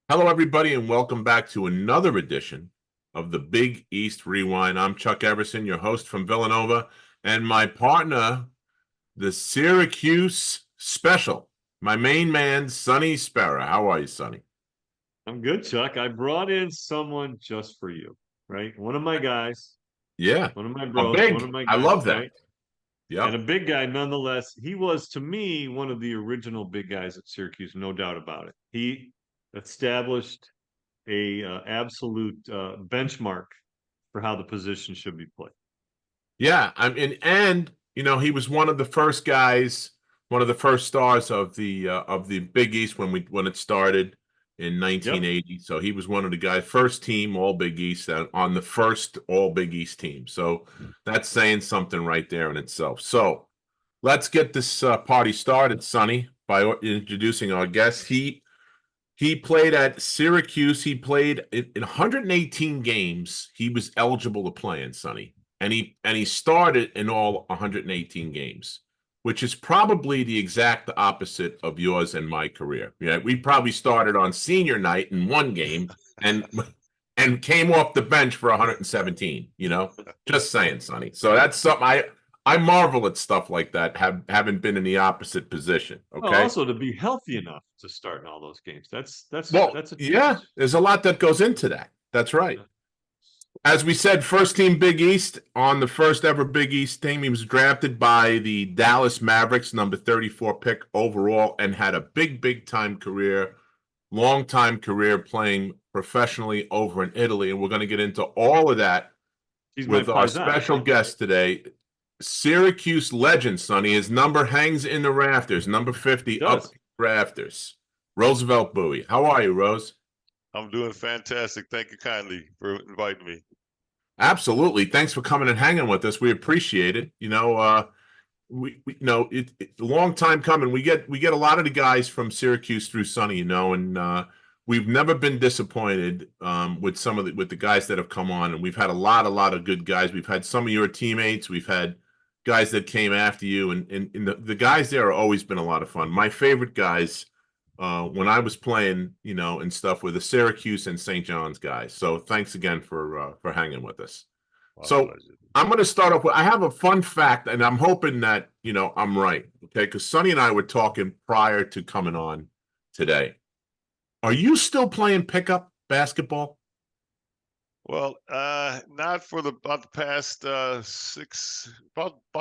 Hello, everybody, and welcome back to another edition of the Big East Rewind. I'm Chuck Everson, your host from Villanova, and my partner, the Syracuse Special, my main man, Sonny Sparrow. How are you, Sonny? I'm good, Chuck. I brought in someone just for you, right? One of my guys, Yeah, one of my a bros, one of big. my I guys, love that. right? And Yep. a big guy nonetheless. He was, to me, one of the original big guys at Syracuse, no doubt about it. He established a absolute benchmark for how the position should be played. Yeah, I mean, and he was one of the first guys, one of the first stars of the Big East when it started in Yep. 1980. So he was one of the guys, first team All Big East on the first All Big East team. So that's saying something right there in itself. So let's get this party started, Sonny, by introducing our guest. He played at Syracuse. He played in 118 games. He was eligible to play in, Sonny, and he started in all 118 games, which is probably the exact opposite of yours and my career. Yeah, we probably started on senior night in one game and came off the bench for 117. Just saying, Sonny. So that's something I marvel at stuff like that. Haven't been in the opposite position. Well, Okay. also to be healthy enough to start in all those games. Well, That's a yeah, challenge. there's a lot that goes into that. That's right. Yeah. As we said, first team Big East on the first ever Big East team. He was drafted by the Dallas Mavericks, number 34 pick overall, and had a big time career, long time career playing professionally over in Italy. And we're going to get into all of that He's my with our paisan. special guest today, Syracuse legend, Sonny. His number hangs in the rafters, number He 50 up does. in the rafters. Roosevelt Bowie. How are you, Rose? I'm doing fantastic. Thank you kindly for inviting me. Absolutely. Thanks for coming and hanging with us. We appreciate it. It's a long time coming. We get a lot of the guys from Syracuse through Sonny, and we've never been disappointed with with the guys that have come on, and we've had a lot of good guys. We've had some of your teammates. We've had guys that came after you, and the guys there have always been a lot of fun. My favorite guys when I was playing, and stuff with the Syracuse and St. John's guys. So thanks again for hanging with us. My So pleasure. I'm going to start off with I have a fun fact, and I'm hoping that I'm right. Okay, because Sonny and I were talking prior to coming on today. Are you still playing pickup basketball? Well, not for about the past about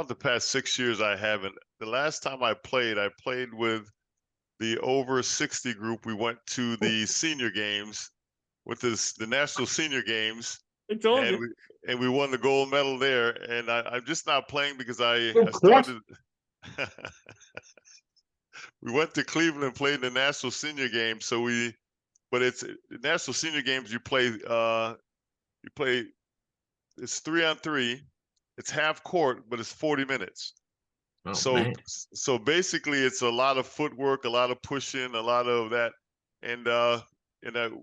the past 6 years. I haven't. The last time I played with the over 60 group. We went to the senior games with the national senior games, I told and you. we won the gold medal there. And I'm just not playing because I Of course. started. We went to Cleveland and played in the national senior game. But it's the national senior games. You play. It's 3-on-3. It's half court, but it's 40 minutes. Oh So man. so basically, it's a lot of footwork, a lot of pushing, a lot of that. And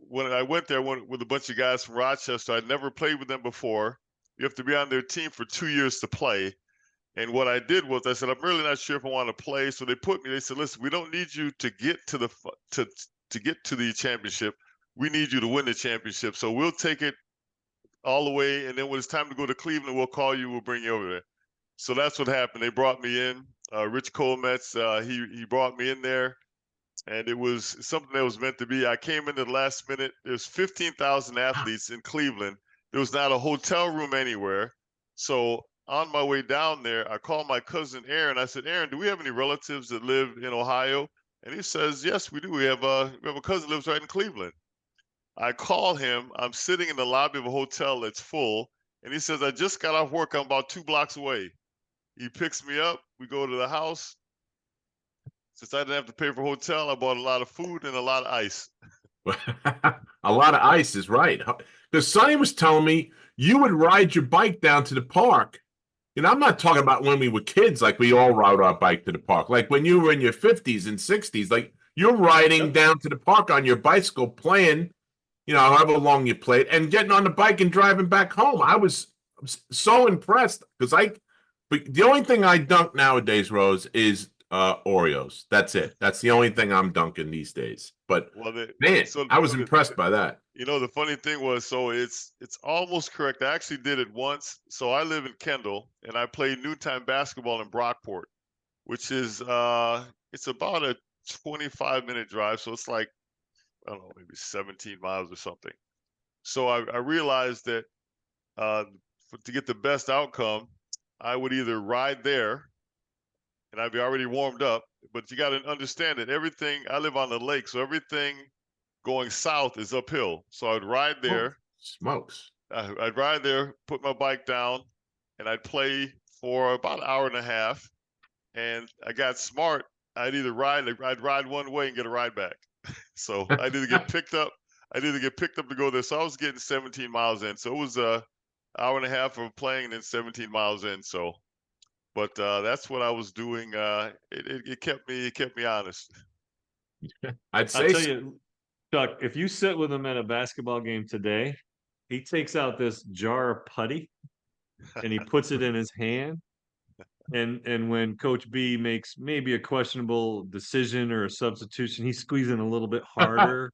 when I went there, I went with a bunch of guys from Rochester. I'd never played with them before. You have to be on their team for 2 years to play. And what I did was I said, I'm really not sure if I want to play. So they said, listen, we don't need you to get to to get to the championship. We need you to win the championship. So we'll take it all the way. And then when it's time to go to Cleveland, we'll call you. We'll bring you over there. So that's what happened. They brought me in. Rich Colmetz, he brought me in there, and it was something that was meant to be. I came in at the last minute. There's 15,000 athletes in Cleveland. There was not a hotel room anywhere. So on my way down there, I called my cousin Aaron. I said, Aaron, do we have any relatives that live in Ohio? And he says, yes, we do. We have a cousin that lives right in Cleveland. I call him. I'm sitting in the lobby of a hotel that's full, and he says, I just got off work. I'm about 2 blocks away. He picks me up. We go to the house. Since I didn't have to pay for a hotel, I bought a lot of food and a lot of ice. A lot of ice is right. Because Sonny was telling me you would ride your bike down to the park. I'm not talking about when we were kids, like we all rode our bike to the park. Like when you were in your 50s and 60s, like you're riding Yep. down to the park on your bicycle, playing, however long you played, and getting on the bike and driving back home. I was so impressed because but the only thing I dunk nowadays, Rose, is Oreos. That's it. That's the only thing I'm dunking these days. But Well, man, so I was the- impressed by that. you know, the funny thing was, so it's almost correct. I actually did it once. So I live in Kendall, and I play noontime basketball in Brockport, which is it's about a 25-minute drive. So it's like, I don't know, maybe 17 miles or something. So I realized that to get the best outcome, I would either ride there, and I'd be already warmed up. But you got to understand that everything, I live on the lake, so everything going south is uphill. So I'd ride Oh, there. smokes. I'd ride there, put my bike down, and I'd play for about an hour and a half. And I got smart. I'd ride one way and get a ride back. So I'd either get picked up. I'd either get picked up to go there. So I was getting 17 miles in. So it was a hour and a half of playing and then 17 miles in. So, but that's what I was doing. It kept me honest. I'd I'll say tell so. you, Chuck, if you sit with him at a basketball game today, he takes out this jar of putty and he puts it in his hand. And when Coach B makes maybe a questionable decision or a substitution, he's squeezing a little bit harder.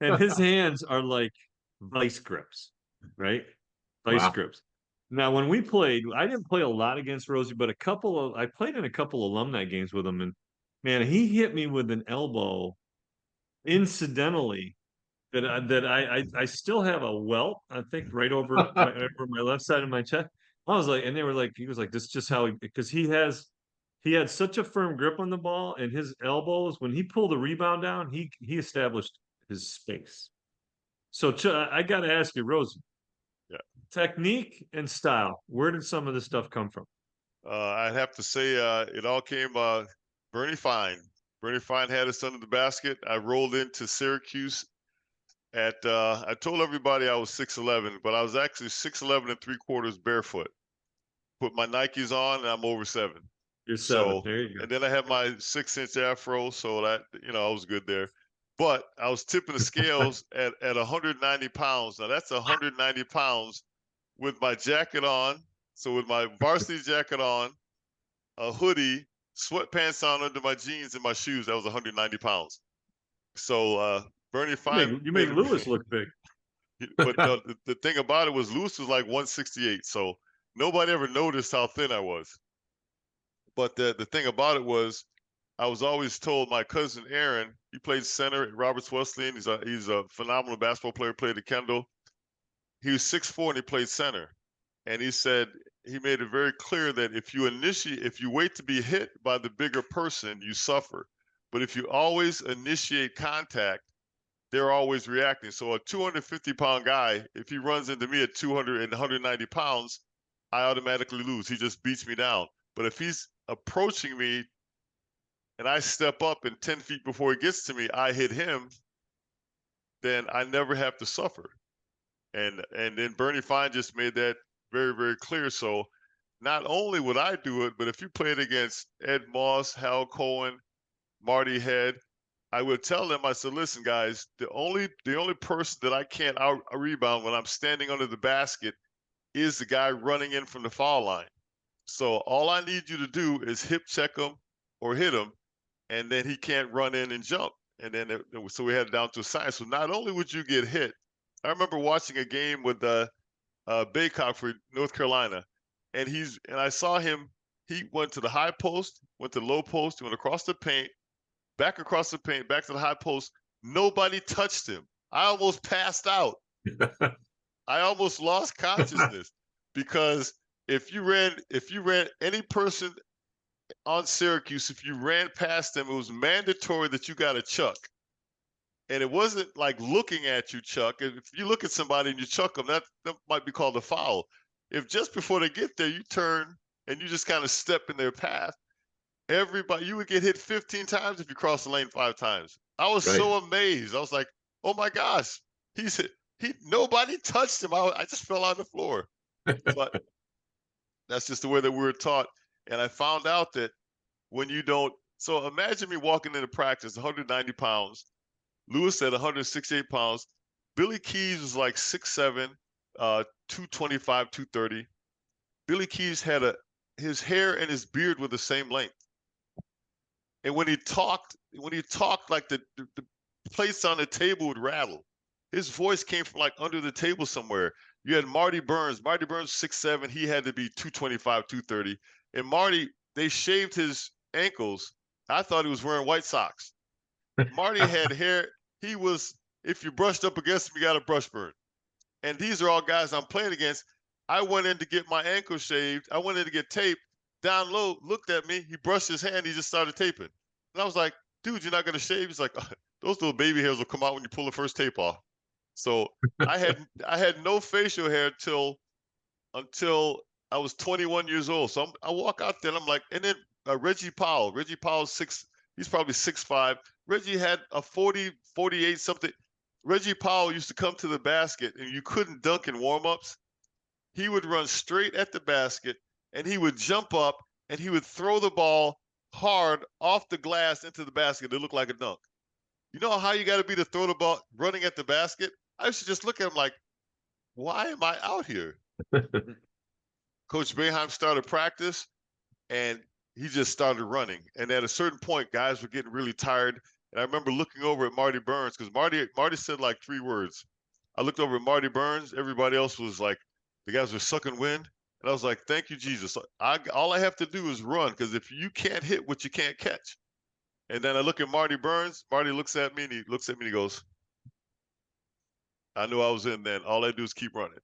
And his hands are like vice grips, right? Vice Wow. grips. Now, when we played, I didn't play a lot against Rosie, but I played in a couple alumni games with him, and man, he hit me with an elbow incidentally that I still have a welt, I think, right over my left side of my chest. I was like, and they were like, he was like, this is just how because he had such a firm grip on the ball, and his elbows, when he pulled the rebound down, he established his space. So I got to ask you, Rosie, Yeah. technique and style, where did some of this stuff come from? I'd have to say it all came Bernie Fine. Bernie Fine had us under the basket. I rolled into Syracuse at I told everybody I was 6'11", but I was actually 6'11 and 3/4 barefoot. Put my Nikes on and I'm over 7. You're 7. So, There you go. and then I had my 6-inch afro, so that, you know, I was good there. But I was tipping the scales at 190 pounds. Now that's 190 pounds with my jacket on. So with my varsity jacket on, a hoodie, sweatpants on under my jeans and my shoes, that was 190 pounds. So Bernie Fine You made make it. Lewis look big. But no, the thing about it was Lewis was like 168, so nobody ever noticed how thin I was. But the thing about it was, I was always told my cousin Aaron, he played center at Roberts Wesleyan. He's a phenomenal basketball player. Played at Kendall. He was 6'4" and he played center. And he said he made it very clear that if you wait to be hit by the bigger person, you suffer. But if you always initiate contact, they're always reacting. So a 250-pound guy, if he runs into me at 200 and 190 pounds, I automatically lose. He just beats me down. But if he's approaching me and I step up and 10 feet before he gets to me, I hit him, then I never have to suffer. And then Bernie Fine just made that very, very clear. So not only would I do it, but if you played against Ed Moss, Hal Cohen, Marty Head, I would tell them, I said, listen, guys, the only person that I can't out rebound when I'm standing under the basket is the guy running in from the foul line. So all I need you to do is hip check him or hit him, and then he can't run in and jump. And then so we had it down to a science. So not only would you get hit, I remember watching a game with Baycock for North Carolina, and I saw him. He went to the high post, went to the low post, he went across the paint, back across the paint, back to the high post. Nobody touched him. I almost passed out. I almost lost consciousness because if you ran any person on Syracuse, if you ran past them, it was mandatory that you got a chuck. And it wasn't like looking at you, Chuck. If you look at somebody and you chuck them, that might be called a foul. If just before they get there, you turn and you just kind of step in their path, you would get hit 15 times if you cross the lane 5 times. I was so amazed. I was like, oh my gosh, nobody touched him. I just fell on the floor. But that's just the way that we were taught. And I found out that when you don't, so imagine me walking into practice, 190 pounds, Lewis at 168 pounds, Billy Keys was like 6'7", 225, 230. Billy Keys had his hair and his beard were the same length. And when he talked like the plates on the table would rattle. His voice came from like under the table somewhere. You had Marty Burns. Marty Burns, 6'7". He had to be 225, 230. And Marty, they shaved his ankles. I thought he was wearing white socks. Marty had hair. He was, if you brushed up against him, you got a brush burn. And these are all guys I'm playing against. I went in to get my ankle shaved. I went in to get taped. Down low, looked at me. He brushed his hand. He just started taping. And I was like, dude, you're not going to shave? He's like, those little baby hairs will come out when you pull the first tape off. So I had no facial hair until I was 21 years old. So I walk out there and I'm like, and then Reggie Powell's he's probably 6'5". Reggie had a 40, 48 something. Reggie Powell used to come to the basket and you couldn't dunk in warmups. He would run straight at the basket and he would jump up and he would throw the ball hard off the glass into the basket. It looked like a dunk. You know how you got to be to throw the ball running at the basket? I used to just look at him like, why am I out here? Coach Boeheim started practice and he just started running. And at a certain point, guys were getting really tired. And I remember looking over at Marty Burns because Marty said like 3 words. I looked over at Marty Burns. Everybody else was like, the guys were sucking wind. And I was like, thank you, Jesus. All I have to do is run because if you can't hit what you can't catch. And then I look at Marty Burns. Marty looks at me and he goes, I knew I was in then. All I do is keep running.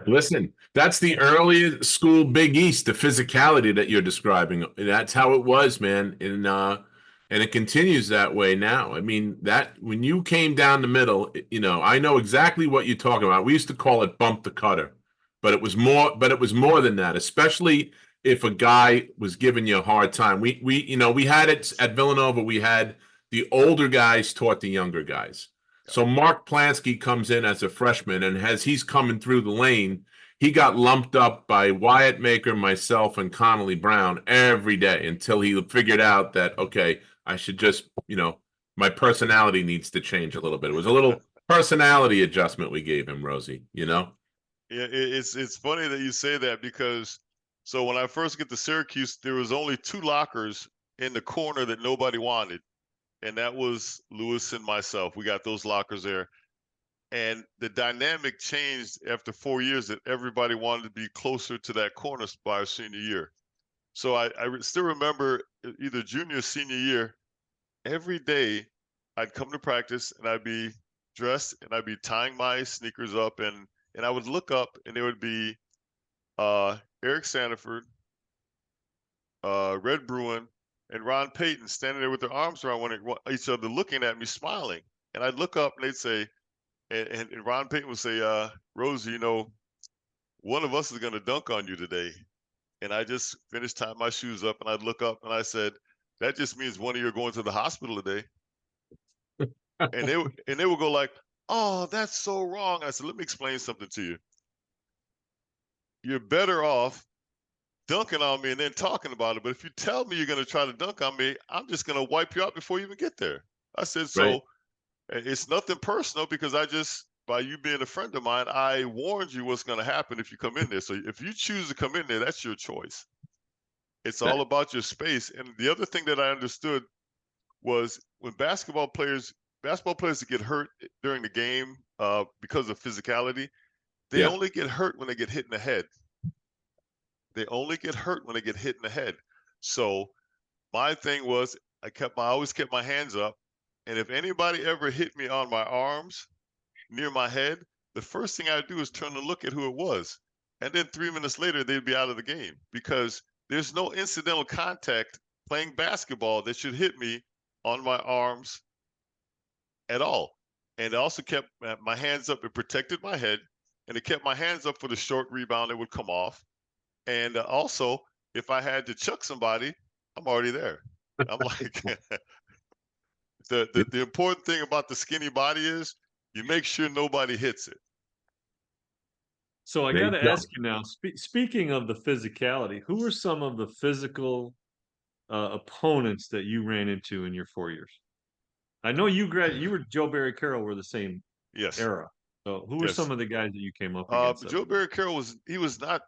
Listen, that's the early school Big East, the physicality that you're describing. That's how it was, man. And it continues that way now. I mean, that when you came down the middle, I know exactly what you're talking about. We used to call it bump the cutter, but it was more than that, especially if a guy was giving you a hard time. We had it at Villanova. We had the older guys taught the younger guys. So Mark Plansky comes in as a freshman, and as he's coming through the lane, he got lumped up by Wyatt Maker, myself, and Connolly Brown every day until he figured out that, okay, I should just, my personality needs to change a little bit. It was a little personality adjustment we gave him, Rosie, Yeah, it's funny that you say that because so when I first get to Syracuse, there was only 2 lockers in the corner that nobody wanted. And that was Lewis and myself. We got those lockers there. And the dynamic changed after 4 years that everybody wanted to be closer to that corner by our senior year. So I still remember either junior or senior year, every day I'd come to practice and I'd be dressed and I'd be tying my sneakers up and I would look up and there would be Eric Sandiford, Red Bruin, and Ron Payton standing there with their arms around each other, looking at me, smiling. And I'd look up and they'd say, and Ron Payton would say, Rosie, one of us is going to dunk on you today. And I just finished tying my shoes up and I'd look up and I said, that just means one of you are going to the hospital today. and they would go like, oh, that's so wrong. I said, let me explain something to you. You're better off dunking on me and then talking about it. But if you tell me you're going to try to dunk on me, I'm just going to wipe you out before you even get there. I said, so right. It's nothing personal because by you being a friend of mine, I warned you what's going to happen if you come in there. So if you choose to come in there, that's your choice. It's all about your space. And the other thing that I understood was when basketball players that get hurt during the game because of physicality, they only get hurt when they get hit in the head. They only get hurt when they get hit in the head. So my thing was I always kept my hands up. And if anybody ever hit me on my arms near my head, the first thing I'd do is turn to look at who it was. And then 3 minutes later, they'd be out of the game because there's no incidental contact playing basketball that should hit me on my arms at all. And I also kept my hands up. It protected my head. And it kept my hands up for the short rebound that would come off. And also, if I had to chuck somebody, I'm already there. I'm like, the important thing about the skinny body is you make sure nobody hits it. So I got to ask you now, speaking of the physicality, who are some of the physical opponents that you ran into in your 4 years? I know you were Joe Barry Carroll were the same era. So who were some of the guys that you came up against? Joe Barry Carroll was not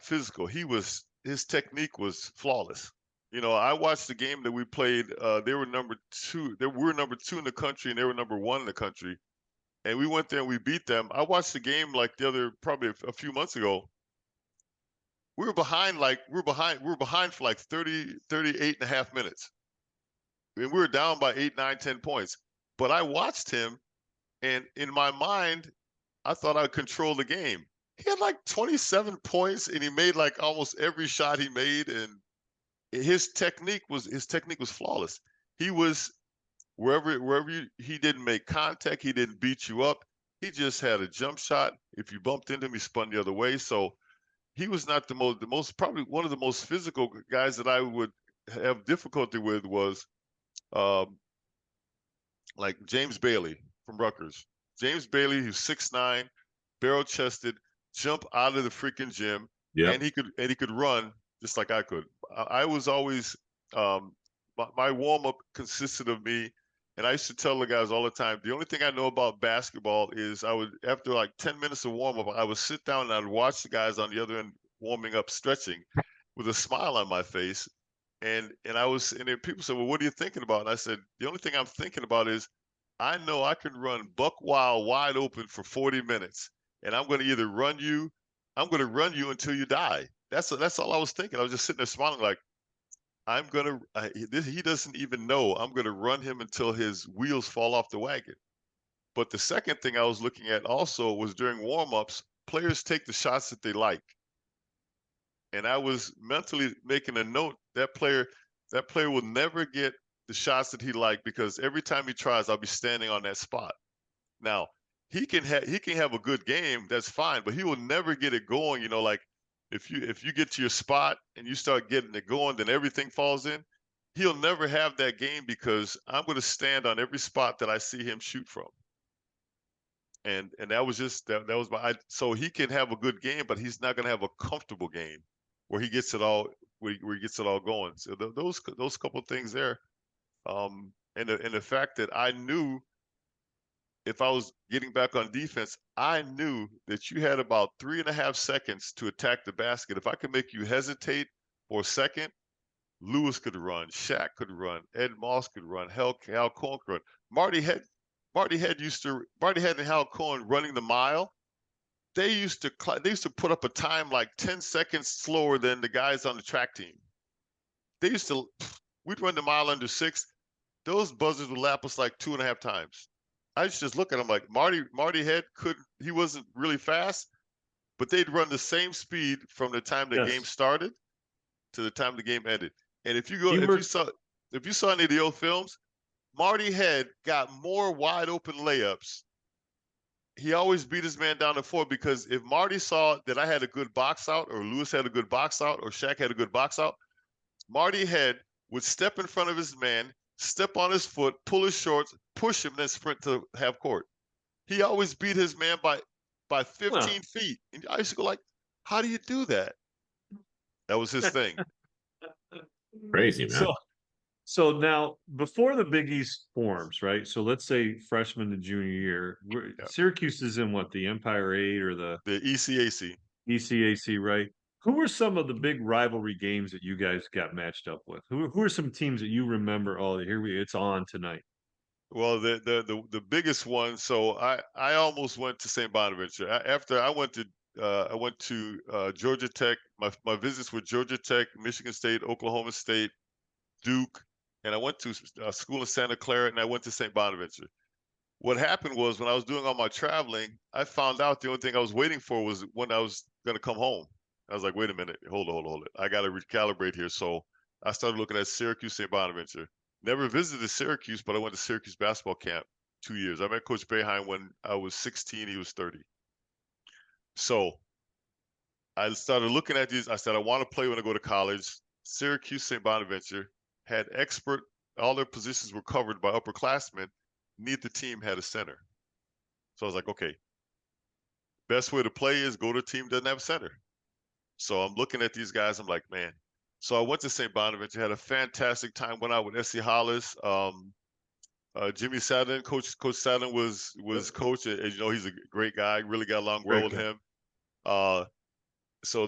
physical. His technique was flawless. I watched the game that we played. They were number 2. We were number 2 in the country, and they were number 1 in the country. And we went there and we beat them. I watched the game like probably a few months ago. We were behind for like 38 and a half minutes. And we were down by 8, 9, 10 points. But I watched him, and in my mind, I thought I'd control the game. He had like 27 points, and he made like almost every shot he made, and his technique was flawless. He was he didn't make contact, he didn't beat you up. He just had a jump shot. If you bumped into him, he spun the other way. So he was not the most probably one of the most physical guys that I would have difficulty with was like James Bailey from Rutgers. James Bailey, who's 6'9", barrel chested, jump out of the freaking gym, and he could run just like I could. I was always my warm up consisted of me, and I used to tell the guys all the time, the only thing I know about basketball is I would, after like 10 minutes of warm up, I would sit down and I'd watch the guys on the other end warming up, stretching, with a smile on my face. And then people said, well, what are you thinking about? And I said, the only thing I'm thinking about is I know I can run buck wild wide open for 40 minutes. And I'm going to either run you until you die. That's all I was thinking. I was just sitting there smiling like, he doesn't even know I'm going to run him until his wheels fall off the wagon. But the second thing I was looking at also was during warm-ups, players take the shots that they like. And I was mentally making a note that player will never get the shots that he liked, because every time he tries, I'll be standing on that spot. Now, he can have a good game, that's fine, but he will never get it going. Like if you get to your spot and you start getting it going, then everything falls in. He'll never have that game because I'm going to stand on every spot that I see him shoot from. And that was just that was so he can have a good game, but he's not going to have a comfortable game where he gets it all going. So those couple of things there, and the fact that I knew if I was getting back on defense, I knew that you had about 3.5 seconds to attack the basket. If I could make you hesitate for a second, Lewis could run, Shaq could run, Ed Moss could run, Hal Cohen could run. Marty Head and Hal Cohen running the mile. They used to put up a time like 10 seconds slower than the guys on the track team. We'd run the mile under 6. Those buzzers would lap us like 2.5 times. I used to just look at him like Marty Head he wasn't really fast, but they'd run the same speed from the time the game started to the time the game ended. And if you saw any of the old films, Marty Head got more wide open layups. He always beat his man down to 4, because if Marty saw that I had a good box out, or Lewis had a good box out, or Shaq had a good box out, Marty Head would step in front of his man, step on his foot, pull his shorts, push him, then sprint to half court. He always beat his man by 15 feet. And I used to go like, how do you do that? That was his thing. Crazy, man. So now, before the Big East forms, right? So let's say freshman to junior year, Syracuse is in what, the Empire 8 or the ECAC? ECAC, right? Who were some of the big rivalry games that you guys got matched up with? Who are some teams that you remember? Oh, it's on tonight. Well, the biggest one. So I almost went to St. Bonaventure after I went to Georgia Tech. My visits were Georgia Tech, Michigan State, Oklahoma State, Duke, and I went to school in Santa Clara, and I went to St. Bonaventure. What happened was, when I was doing all my traveling, I found out the only thing I was waiting for was when I was going to come home. I was like, wait a minute, hold it. I got to recalibrate here. So I started looking at Syracuse, St. Bonaventure. Never visited Syracuse, but I went to Syracuse basketball camp 2 years. I met Coach Boeheim when I was 16, he was 30. So I started looking at these. I said, I want to play when I go to college. Syracuse, St. Bonaventure had all their positions were covered by upperclassmen. Neither team had a center. So I was like, okay, best way to play is go to a team that doesn't have a center. So I'm looking at these guys. I'm like, man. So I went to St. Bonaventure, had a fantastic time, went out with S.C. Hollis, Jimmy Sadden. Coach Sadden was coach. As you know, he's a great guy. Really got along well with him. So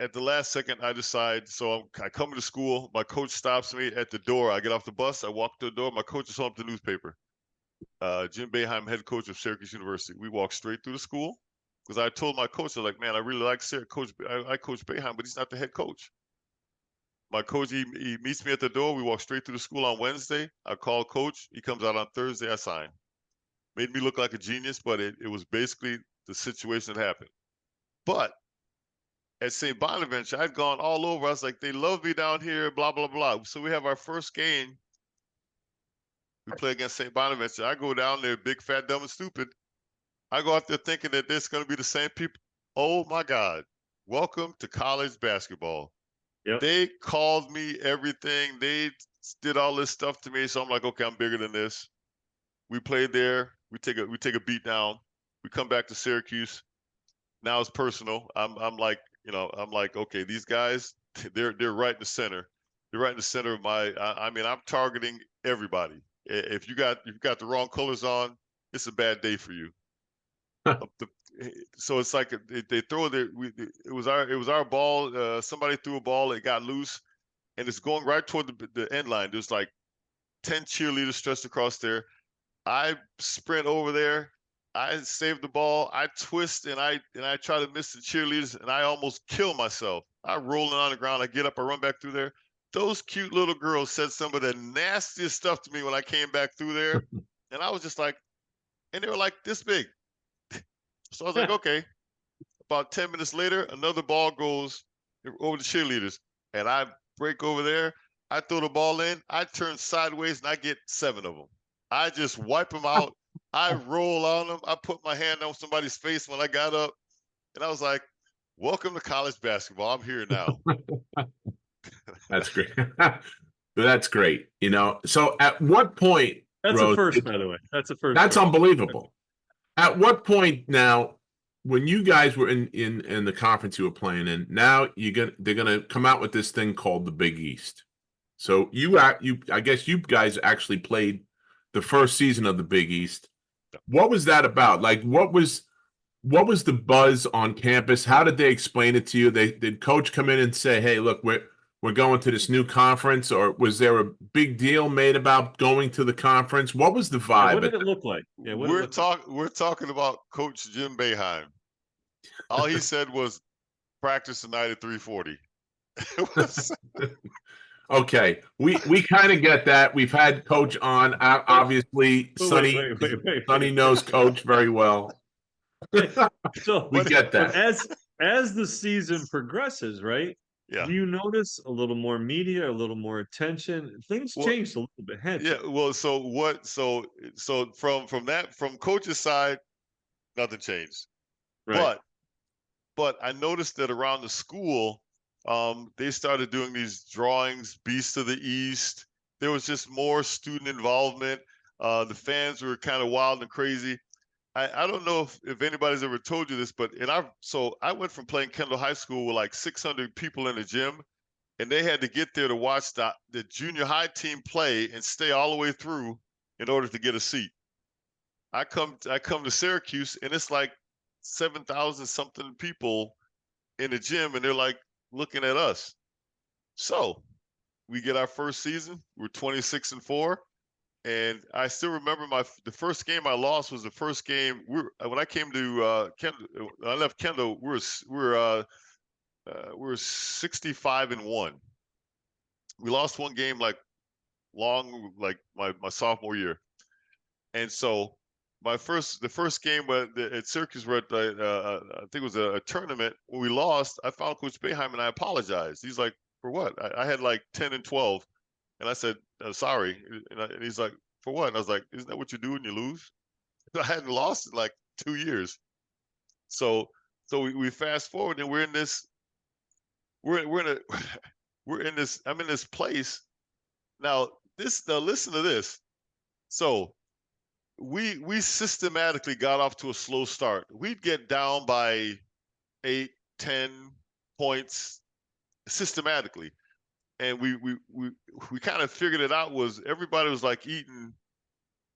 at the last second, I decide. So I come to school. My coach stops me at the door. I get off the bus. I walk to the door. My coach is holding up the newspaper. Jim Boeheim, head coach of Syracuse University. We walk straight through the school because I told my coach, I was like, man, I really like Coach. I Coach Boeheim, but he's not the head coach. My coach, he meets me at the door. We walk straight through the school on Wednesday. I call coach. He comes out on Thursday. I sign. Made me look like a genius, but it was basically the situation that happened. But at St. Bonaventure, I'd gone all over. I was like, they love me down here, blah, blah, blah. So we have our first game. We play against St. Bonaventure. I go down there, big, fat, dumb, and stupid. I go out there thinking that it's going to be the same people. Oh, my God. Welcome to college basketball. Yep. They called me everything. They did all this stuff to me. So I'm like, okay, I'm bigger than this. We played there. We take a beat down. We come back to Syracuse. Now it's personal. I'm like, I'm like, okay, these guys, they're right in the center. They're right in the center of my. I mean, I'm targeting everybody. If you got the wrong colors on, it's a bad day for you. So it's like they throw it. It was our ball. Somebody threw a ball. It got loose, and it's going right toward the end line. There's like 10 cheerleaders stretched across there. I sprint over there. I save the ball. I twist and I try to miss the cheerleaders, and I almost kill myself. I rolling on the ground. I get up. I run back through there. Those cute little girls said some of the nastiest stuff to me when I came back through there, and I was just like, and they were like this big. So I was like, okay. About 10 minutes later, another ball goes over the cheerleaders, and I break over there. I throw the ball in. I turn sideways, and I get 7 of them. I just wipe them out. I roll on them. I put my hand on somebody's face when I got up, and I was like, welcome to college basketball. I'm here now. That's great. That's great. So at what point, That's Rose, a first, by the way. That's a first. that's unbelievable. At what point now, when you guys were in the conference you were playing in, now they're gonna come out with this thing called the Big East. So I guess you guys actually played the first season of the Big East. What was that about? Like, what was the buzz on campus? How did they explain it to you? Did coach come in and say, "Hey, look, we're going to this new conference," or was there a big deal made about going to the conference? What was the vibe? What did it look like? Yeah, we're talking about Coach Jim Boeheim. All he said was practice tonight at 3:40. Okay, we kind of get that. We've had Coach on. Obviously, Sonny knows Coach very well. So we get that. As the season progresses, right? Yeah. Do you notice a little more media, a little more attention? Things changed a little bit. Yeah. Well, so from Coach's side, nothing changed. Right. But I noticed that around the school, they started doing these drawings, Beast of the East. There was just more student involvement. The fans were kind of wild and crazy. I don't know if anybody's ever told you this, but I went from playing Kendall High School with like 600 people in the gym, and they had to get there to watch the junior high team play and stay all the way through in order to get a seat. I come to Syracuse, and it's like 7,000 something people in the gym, and they're like looking at us. So we get our first season. We're 26-4. And I still remember the first game I lost was the first game. When I came to Kendall, I left Kendall. We were 65-1. We lost one game like my sophomore year, and so the first game at Syracuse, were at I think it was a tournament. When we lost, I found Coach Boeheim and I apologized. He's like, "For what?" I had like 10-12. And I said, sorry. And he's like, for what? And I was like, isn't that what you do when you lose? I hadn't lost in like 2 years. So we fast forward, and we're in this I'm in this place. Now listen to this. So we systematically got off to a slow start. We'd get down by 8, 10 points systematically. And we kind of figured it out. Was everybody was like eating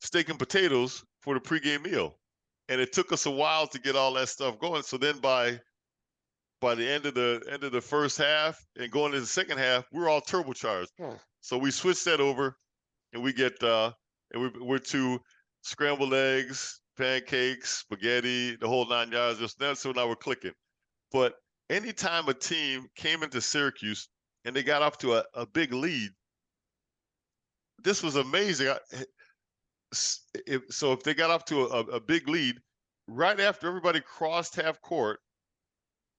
steak and potatoes for the pregame meal, and it took us a while to get all that stuff going. So then by by the end of the first half and going into the second half, we're all turbocharged. So we switch that over, and we get we're to scrambled eggs, pancakes, spaghetti, the whole 9 yards. So now we're clicking. But anytime a team came into Syracuse and they got off to a big lead, this was amazing. So if they got off to a big lead, right after everybody crossed half court,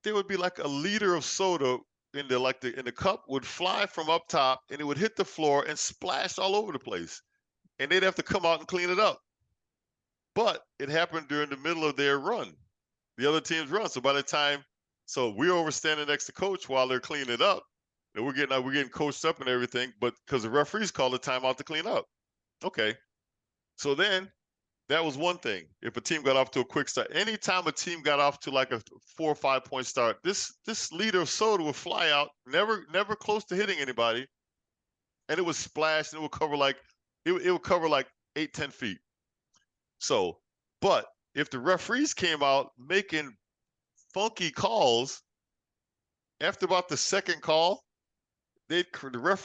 there would be like a liter of soda in the cup would fly from up top, and it would hit the floor and splash all over the place, and they'd have to come out and clean it up. But it happened during the middle of their run, the other team's run. So by the time, so we're over standing next to coach while they're cleaning it up, and we're getting coached up and everything, but because the referees called a timeout to clean up. Okay, so then that was one thing. If a team got off to a quick start, anytime a team got off to like a 4 or 5 point start, this liter of soda would fly out, never close to hitting anybody, and it would splash, and it would cover like it would cover like 8-10 feet. So, but if the referees came out making funky calls, after about the second call, the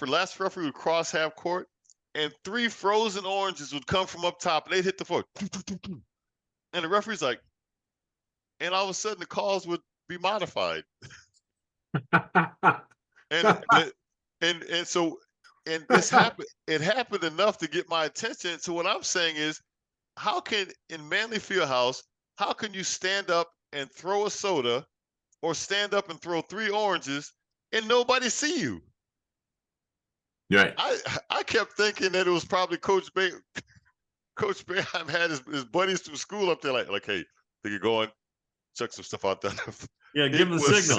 last referee would cross half court, and 3 frozen oranges would come from up top, and they'd hit the floor. And the referee's like, and all of a sudden the calls would be modified. and so this happened. It happened enough to get my attention. So what I'm saying is, how can in Manley Fieldhouse, how can you stand up and throw a soda, or stand up and throw 3 oranges, and nobody see you? Right. I kept thinking that it was probably Coach Boeheim had his buddies from school up there, like, hey, think you're going, check some stuff out there. Yeah, give him the signal.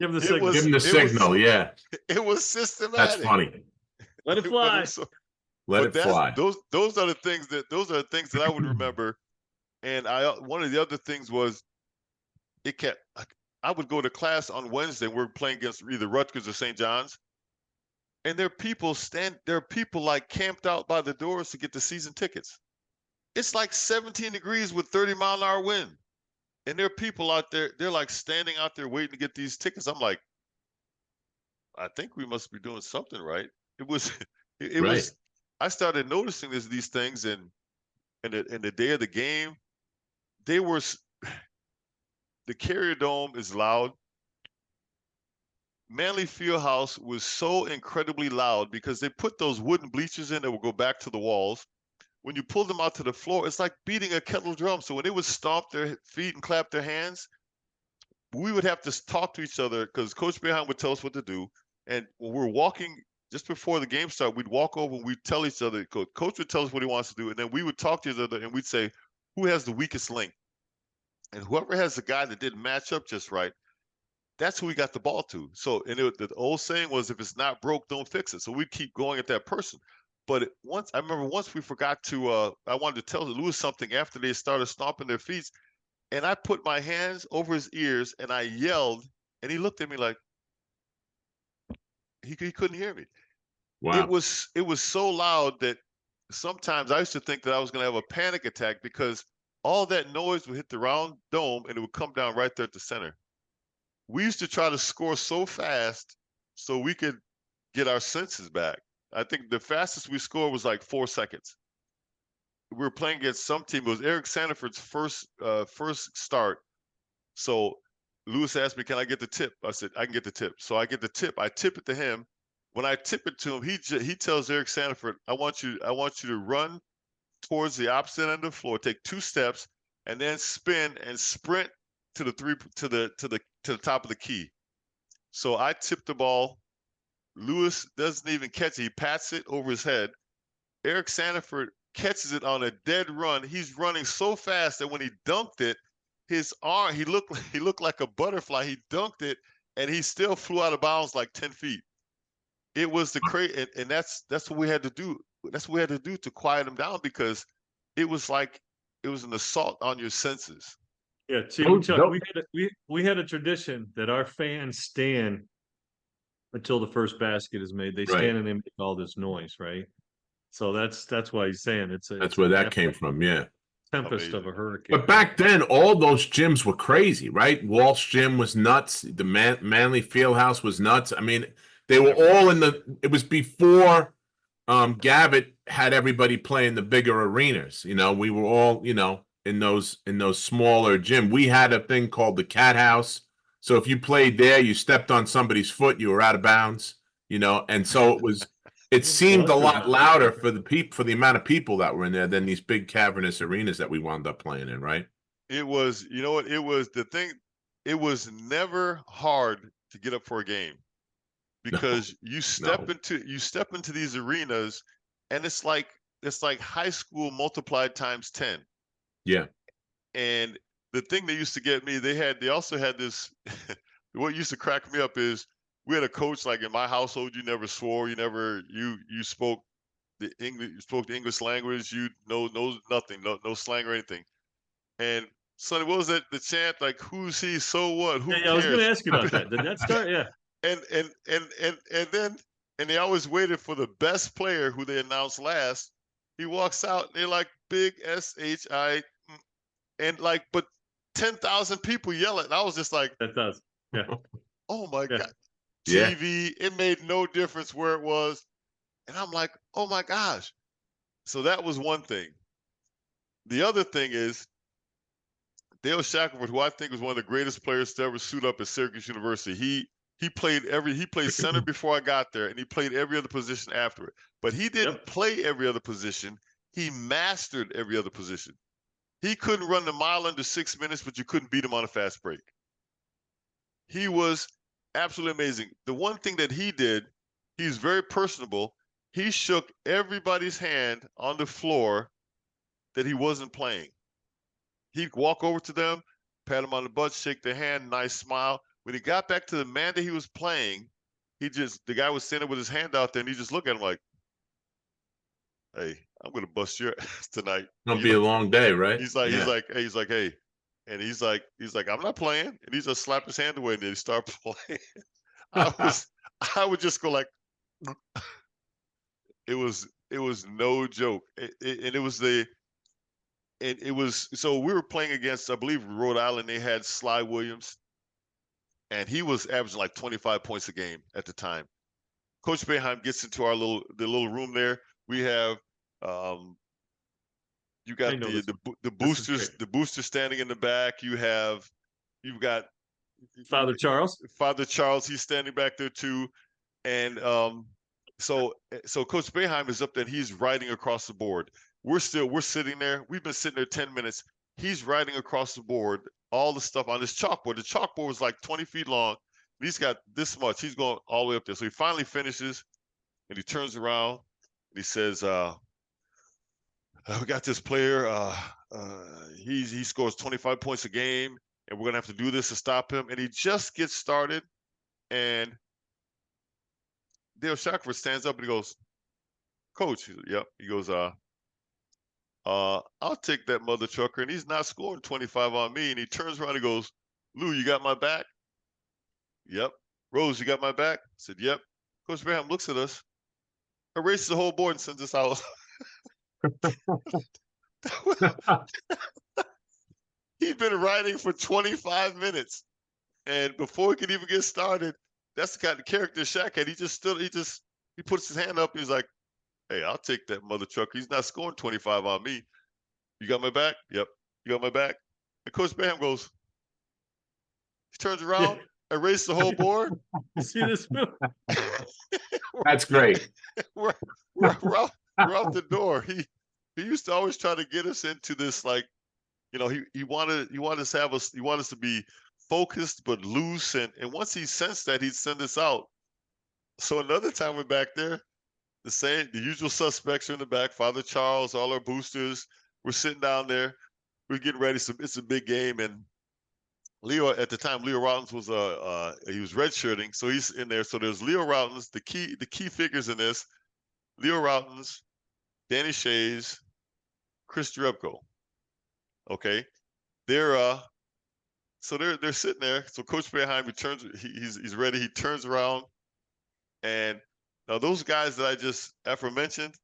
Give him the signal. Give him the signal. Yeah, It was systematic. that's funny. Let it fly. Let it fly. Those are the things that I would remember. And one of the other things was, I would go to class on Wednesday. We're playing against either Rutgers or St. John's. And there are people like camped out by the doors to get the season tickets. It's like 17 degrees with 30-mile-an-hour wind. And there are people out there, they're like standing out there waiting to get these tickets. I'm like, I think we must be doing something right. It was, I started noticing these things, and the day of the game, the Carrier Dome is loud. Manley Fieldhouse was so incredibly loud because they put those wooden bleachers in that would go back to the walls. When you pull them out to the floor, it's like beating a kettle drum. So when they would stomp their feet and clap their hands, we would have to talk to each other because Coach Boeheim would tell us what to do. And when we're walking, just before the game started, we'd walk over and we'd tell each other, Coach would tell us what he wants to do. And then we would talk to each other and we'd say, who has the weakest link? And whoever has the guy that didn't match up just right, that's who we got the ball to. So, and the old saying was, if it's not broke, don't fix it. So we'd keep going at that person. But I remember once we forgot to, I wanted to tell Lewis something after they started stomping their feet. And I put my hands over his ears and I yelled, and he looked at me like he couldn't hear me. Wow. It was so loud that sometimes I used to think that I was going to have a panic attack because all that noise would hit the round dome and it would come down right there at the center. We used to try to score so fast so we could get our senses back. I think the fastest we scored was like 4 seconds. We were playing against some team. It was Eric Sandifer's first start. So Lewis asked me, can I get the tip? I said, I can get the tip. So I get the tip. I tip it to him. When I tip it to him, he tells Eric Sandifer, I want you to run towards the opposite end of the floor, take 2 steps, and then spin and sprint to the top of the key. So I tip the ball. Lewis doesn't even catch it. He pats it over his head. Eric Sandifer catches it on a dead run. He's running so fast that when he dunked it, his arm, he looked like a butterfly. He dunked it, and he still flew out of bounds like 10 feet. It was the crazy, and that's what we had to do. That's what we had to do to quiet him down, because it was like it was an assault on your senses. Yeah, Chuck, we had a tradition that our fans stand until the first basket is made. They stand and they make all this noise, right? So that's why he's saying that's where that came from. Yeah, tempest of Amazing. a hurricane. But back then, all those gyms were crazy, right? Walsh Gym was nuts. The Manly Fieldhouse was nuts. I mean, they were all in the. It was before Gavitt had everybody playing the bigger arenas. You know, we were all, in those smaller gym. We had a thing called the Cat House. So if you played there, you stepped on somebody's foot, you were out of bounds. And so it seemed a lot louder for the amount of people that were in there than these big cavernous arenas that we wound up playing in, right? It was, you know what? It was the thing. It was never hard to get up for a game because you step into these arenas, and it's like high school multiplied times 10. Yeah. And the thing that used to get me, they also had this. What used to crack me up is we had a coach, like in my household, you never swore, you spoke the English language, you know nothing, no slang or anything. And Sonny, what was that? The chant, like, "Who's he? So what? Who cares?" I was going to ask you about that. Did that start? Yeah. And they always waited for the best player who they announced last. He walks out, and they're like, "Big SHI," and like, but 10,000 people yell it. And I was just like, That does. Yeah. "Oh my Yeah. God." Yeah. TV, it made no difference where it was. And I'm like, "Oh my gosh." So that was one thing. The other thing is Dale Shackelford, who I think was one of the greatest players to ever suit up at Syracuse University. He played center before I got there, and he played every other position after it. But he didn't play every other position. He mastered every other position. He couldn't run the mile under 6 minutes, but you couldn't beat him on a fast break. He was absolutely amazing. The one thing that he did, he's very personable. He shook everybody's hand on the floor that he wasn't playing. He'd walk over to them, pat them on the butt, shake their hand, nice smile. When he got back to the man that he was playing, the guy was standing with his hand out there, and he just looked at him like, "Hey, I'm gonna bust your ass tonight." It'll be a long day, right? He's like, hey, and he's like, "I'm not playing," and he just slapped his hand away, and then he started playing. I would just go like, it was no joke, and it was so we were playing against, I believe, Rhode Island. They had Sly Williams, and he was averaging like 25 points a game at the time. Coach Boeheim gets into the little room there. We have you got the boosters standing in the back. You've got Father Charles. He's standing back there too, and so Coach Boeheim is up there, and he's writing across the board. We're sitting there. We've been sitting there 10 minutes. He's writing across the board all the stuff on this chalkboard. The chalkboard was like 20 feet long. He's got this much. He's going all the way up there. So he finally finishes, and he turns around, and he says, "We got this player. He scores 25 points a game, and we're gonna have to do this to stop him." And he just gets started, and Dale Shackelford stands up and he goes, "Coach," yep. He goes, "I'll take that mother trucker, and he's not scoring 25 on me." And he turns around and goes, "Lou, you got my back?" "Yep." "Rose, you got my back?" I said, "Yep." Coach Graham looks at us, erases the whole board, and sends us out. He'd been writing for 25 minutes, and before he could even get started, that's the kind of character Shaq had. He puts his hand up, and he's like, "Hey, I'll take that mother trucker. He's not scoring 25 on me. You got my back?" "Yep." "You got my back?" And Coach Bam goes, he turns around, erases the whole board. You see this move? That's great. we're out the door. He used to always try to get us into this, like, he wanted us to be focused but loose, and once he sensed that, he'd send us out. So another time we're back there, the usual suspects are in the back, Father Charles, all our boosters. We're sitting down there. We're getting ready. So it's a big game. And Leo, at the time, Leo Routins was he was redshirting, so he's in there. So there's Leo Routins, the key figures in this, Leo Routins, Danny Shays, Chris Drebko. Okay. They're sitting there. So Coach Boeheim returns, he's ready, he turns around, and now those guys that I just aforementioned,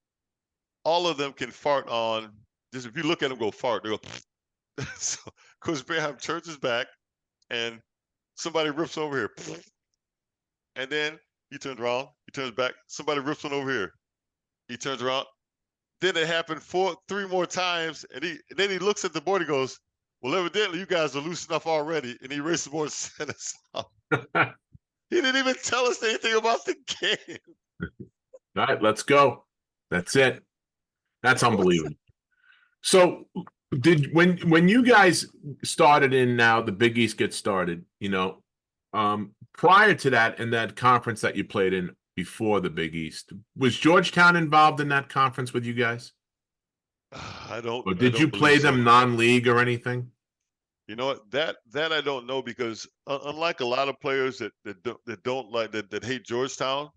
all of them can fart on just if you look at him go fart, they go. So Coach Boeheim turns his back, and somebody rips over here, and then he turns around, he turns back, somebody rips one over here, he turns around. Then it happened 3 more times, and then he looks at the board. He goes, "Well, evidently you guys are loose enough already." And he erased the board and sent us out. He didn't even tell us anything about the game. All right, let's go. That's it. That's unbelievable. So when you guys started in now, the Big East gets started, prior to that in that conference that you played in before the Big East, was Georgetown involved in that conference with you guys? I don't. Or did I you don't play believe them so. non-league or anything? You know what? That I don't know, because unlike a lot of players that don't like that hate Georgetown,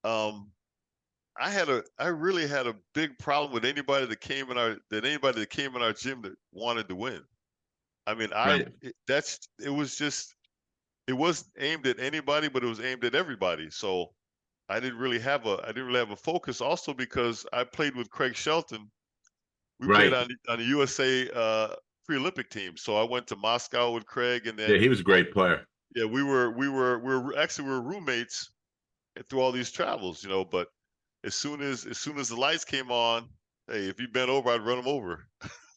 I really had a big problem with anybody that came in our gym that wanted to win. I mean, Right. it was aimed at anybody, but it was aimed at everybody. So I didn't really have a focus. Also because I played with Craig Shelton. We played Right. on the USA pre-Olympic team. So I went to Moscow with Craig, and Yeah, then he was a great player. yeah, we were roommates through all these travels, but as soon as the lights came on, hey, if he bent over, I'd run him over.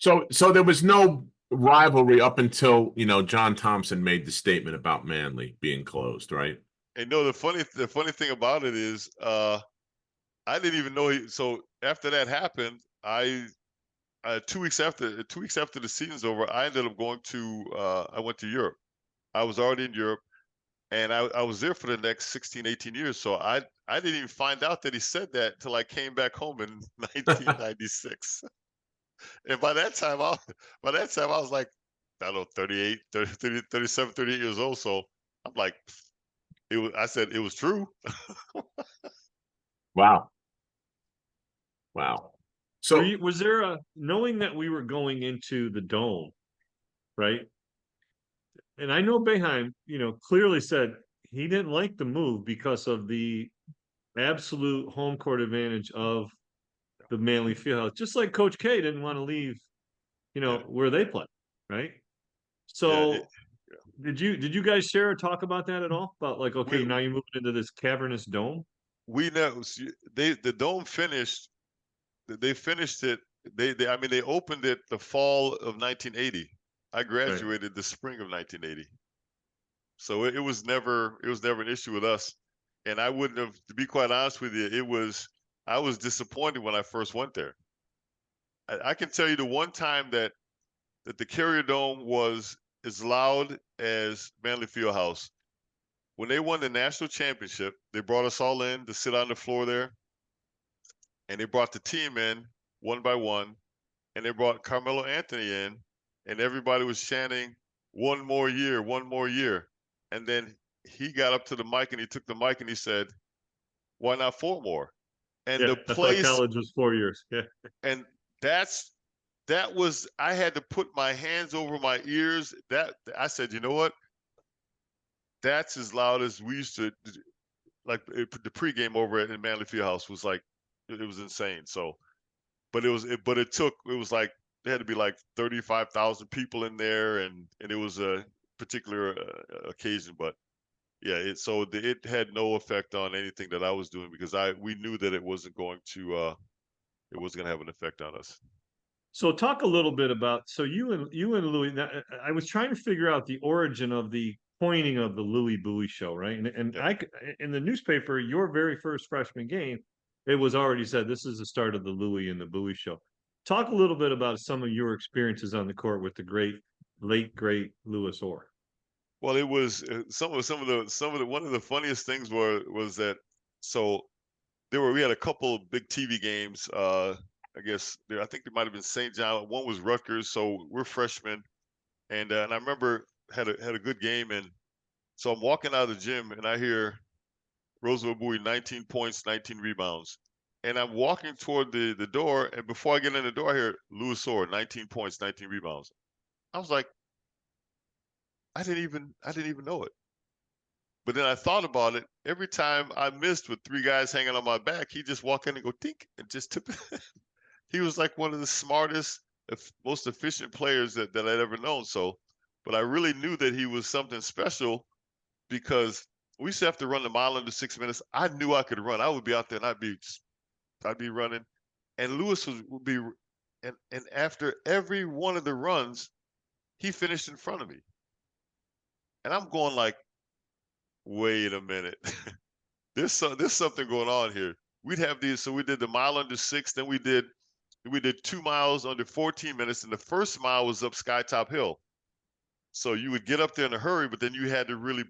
So there was no rivalry up until, John Thompson made the statement about Manly being closed, right? And no, the funny thing about it is, I didn't even know so after that happened, 2 weeks after the season's over, I ended up I went to Europe. I was already in Europe, and I was there for the next 16, 18 years. So I didn't even find out that he said that until I came back home in 1996. And by that time I was like, I don't know, 38, 30, 37, 38 years old. So I'm like, I said it was true. Wow. Wow. So Was there knowing that we were going into the Dome, right? And I know Boeheim, clearly said he didn't like the move because of the absolute home court advantage of the Manly Fieldhouse. Just like Coach K didn't want to leave, Yeah. where they play, right? Yeah, So did you guys share or talk about that at all? About like, okay, now you're moving into this cavernous dome? we know the Dome finished. They finished it. I mean, they opened it the fall of 1980. I graduated the spring of 1980. So it was never an issue with us. And I wouldn't have, to be quite honest with you, I was disappointed when I first went there. I can tell you the one time that the Carrier Dome was as loud as Manly Fieldhouse. When they won the national championship, they brought us all in to sit on the floor there, and they brought the team in one by one, and they brought Carmelo Anthony in, and everybody was chanting, "One more year, one more year." And then he got up to the mic, and he took the mic, and he said, "Why not 4 more?" And Yeah, the I thought place, college was 4 years. Yeah. and I had to put my hands over my ears. That I said, you know what? That's as loud as we used to, like the pregame over at Manly Fieldhouse was like, it was insane. So, but it was like, there had to be like 35,000 people in there, and it was a particular occasion. But yeah, it had no effect on anything that I was doing, because we knew that it wasn't going to have an effect on us. So talk a little bit about, so you and Louis. I was trying to figure out the origin of the coining of the Louis Bowie show, right? And Yeah. in the newspaper, your very first freshman game, it was already said this is the start of the Louis and the Bowie show. Talk a little bit about some of your experiences on the court with the late great Louis Orr. Well, it was some of the one of the funniest things was that, so we had a couple of big TV games. I guess I think there might have been St. John. One was Rutgers. So we're freshmen, and I remember had a good game, and so I'm walking out of the gym, and I hear Roosevelt Bowie 19 points, 19 rebounds, and I'm walking toward the door, and before I get in the door, I hear Louis Orr 19 points, 19 rebounds. I was like, I didn't even know it. But then I thought about it. Every time I missed with 3 guys hanging on my back, he just walk in and go tink and just tip it. he was like one of the smartest, most efficient players that I'd ever known. So, but I really knew that he was something special because we used to have to run the mile under 6 minutes. I knew I could run. I would be out there and I'd be running, and Lewis would be, and after every one of the runs, he finished in front of me, and I'm going like, wait a minute, there's something going on here. We'd have these, so we did the mile under 6, then we did 2 miles under 14 minutes, and the first mile was up Skytop Hill. So you would get up there in a hurry, but then you had to really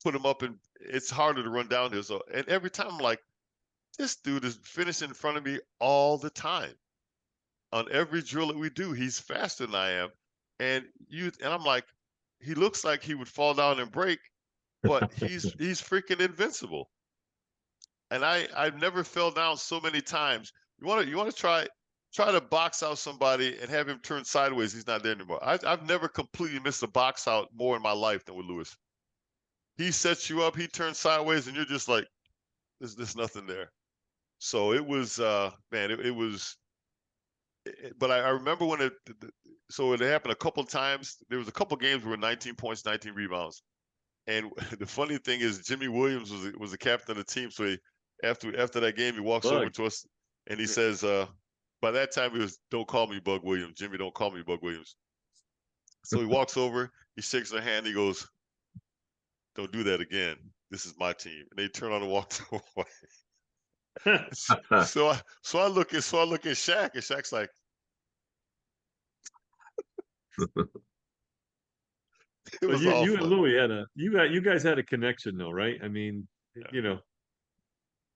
put them up, and it's harder to run down here. So, and every time I'm like, this dude is finishing in front of me all the time. On every drill that we do, he's faster than I am. And I'm like, he looks like he would fall down and break, but he's freaking invincible. And I've never fell down so many times. You want to try to box out somebody and have him turn sideways. He's not there anymore. I've never completely missed a box out more in my life than with Lewis. He sets you up, he turns sideways, and you're just like, there's nothing there. So it was, man, it was. But I remember when so it happened a couple of times. There was a couple of games where 19 points, 19 rebounds. And the funny thing is, Jimmy Williams was the captain of the team. So after that game, he walks over to us and he says, by that time, he was, "Don't call me Bug Williams, Jimmy. Don't call me Bug Williams." So he walks over, he shakes her hand, he goes, "Don't do that again. This is my team." And they turn on and walk away. So I look at Shaq, and Shaq's like, it was all you fun. and Louis had you guys had a connection though, right? I mean, Yeah. you know,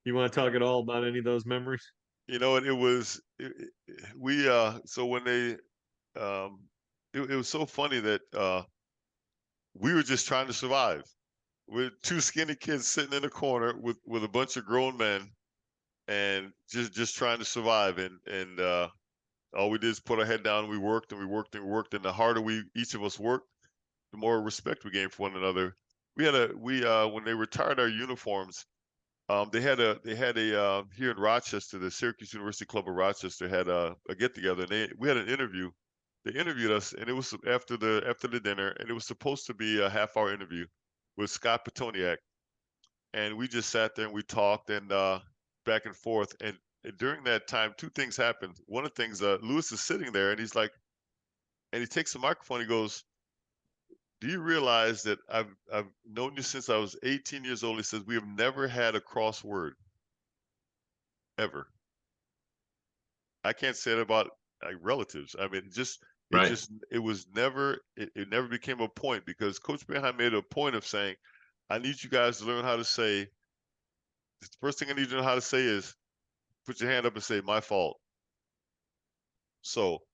you want to talk at all about any of those memories? You know, and we so when they it was so funny that we were just trying to survive. We're two skinny kids sitting in a corner with a bunch of grown men, and just trying to survive. And all we did is put our head down. And we worked and we worked and we worked. And the harder each of us worked, the more respect we gained for one another. When they retired our uniforms, they had a here in Rochester, the Syracuse University Club of Rochester had a get together, and we had an interview. They interviewed us, and it was after the dinner, and it was supposed to be a half-hour interview with Scott Petoniak, and we just sat there and we talked and back and forth. And during that time, two things happened. One of the things, Lewis is sitting there, and he's like, and he takes the microphone. He goes, "Do you realize that I've known you since I was 18 years old?" He says, "We have never had a crossword, ever." I can't say it about like relatives. I mean, Right. it never became a point, because Coach Boeheim made a point of saying, "I need you guys to learn how to say, the first thing I need you to know how to say is put your hand up and say, 'My fault.'" So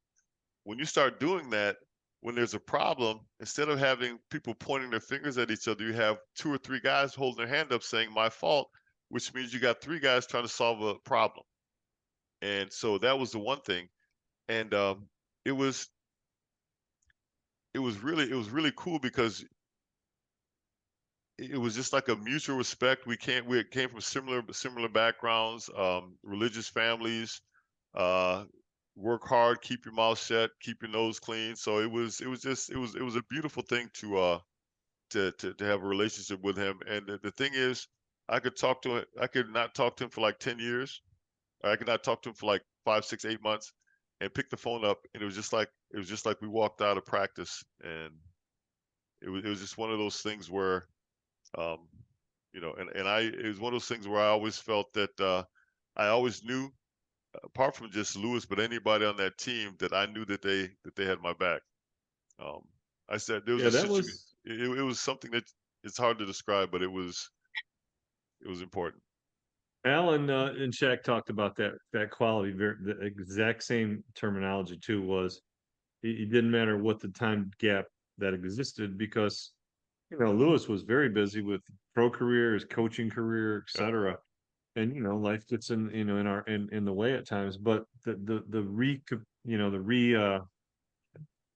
when you start doing that, when there's a problem, instead of having people pointing their fingers at each other, you have 2 or 3 guys holding their hand up saying, "My fault," which means you got 3 guys trying to solve a problem. And so that was the one thing. And it was really cool, because it was just like a mutual respect. We came from similar backgrounds, religious families, work hard, keep your mouth shut, keep your nose clean. So it was a beautiful thing to have a relationship with him. And the thing is, I could not talk to him for like 10 years, or I could not talk to him for like 5, 6, 8 months, and pick the phone up, and it was just like we walked out of practice. And it was just one of those things where, um, it was one of those things where I always felt that I always knew, apart from just Lewis, but anybody on that team, that I knew that they had my back. Um, I said there was Yeah, a that situation. was It was something that it's hard to describe, but it was important. Alan and Shaq talked about that quality. The exact same terminology too was it didn't matter what the time gap that existed, because Lewis was very busy with pro career, his coaching career, Yeah, etc. And life gets in the way at times. But the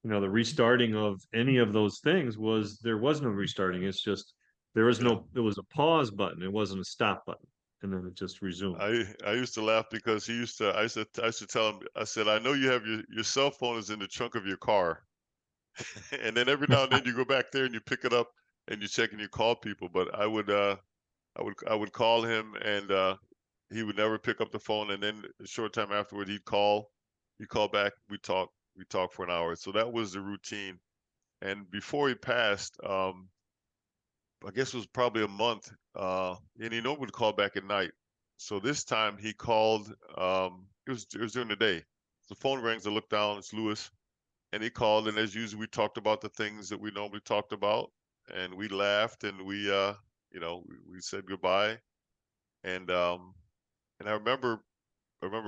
restarting of any of those things there was no restarting. It's just there yeah, was a pause button. It wasn't a stop button. and then it just resumed. I used to laugh because I used to tell him, I said, I know you have your cell phone is in the trunk of your car. And then every now and then you go back there and you pick it up and you check and you call people. But I would call him and he would never pick up the phone. And then a short time afterward he'd call back, we talk for an hour. So that was the routine. And before he passed, I guess it was probably a month, and he normally would call back at night. So this time he called, it was during the day. The phone rings, I look down, it's Lewis. And he called, and as usual, we talked about the things that we normally talked about, and we laughed, and we said goodbye. And I remember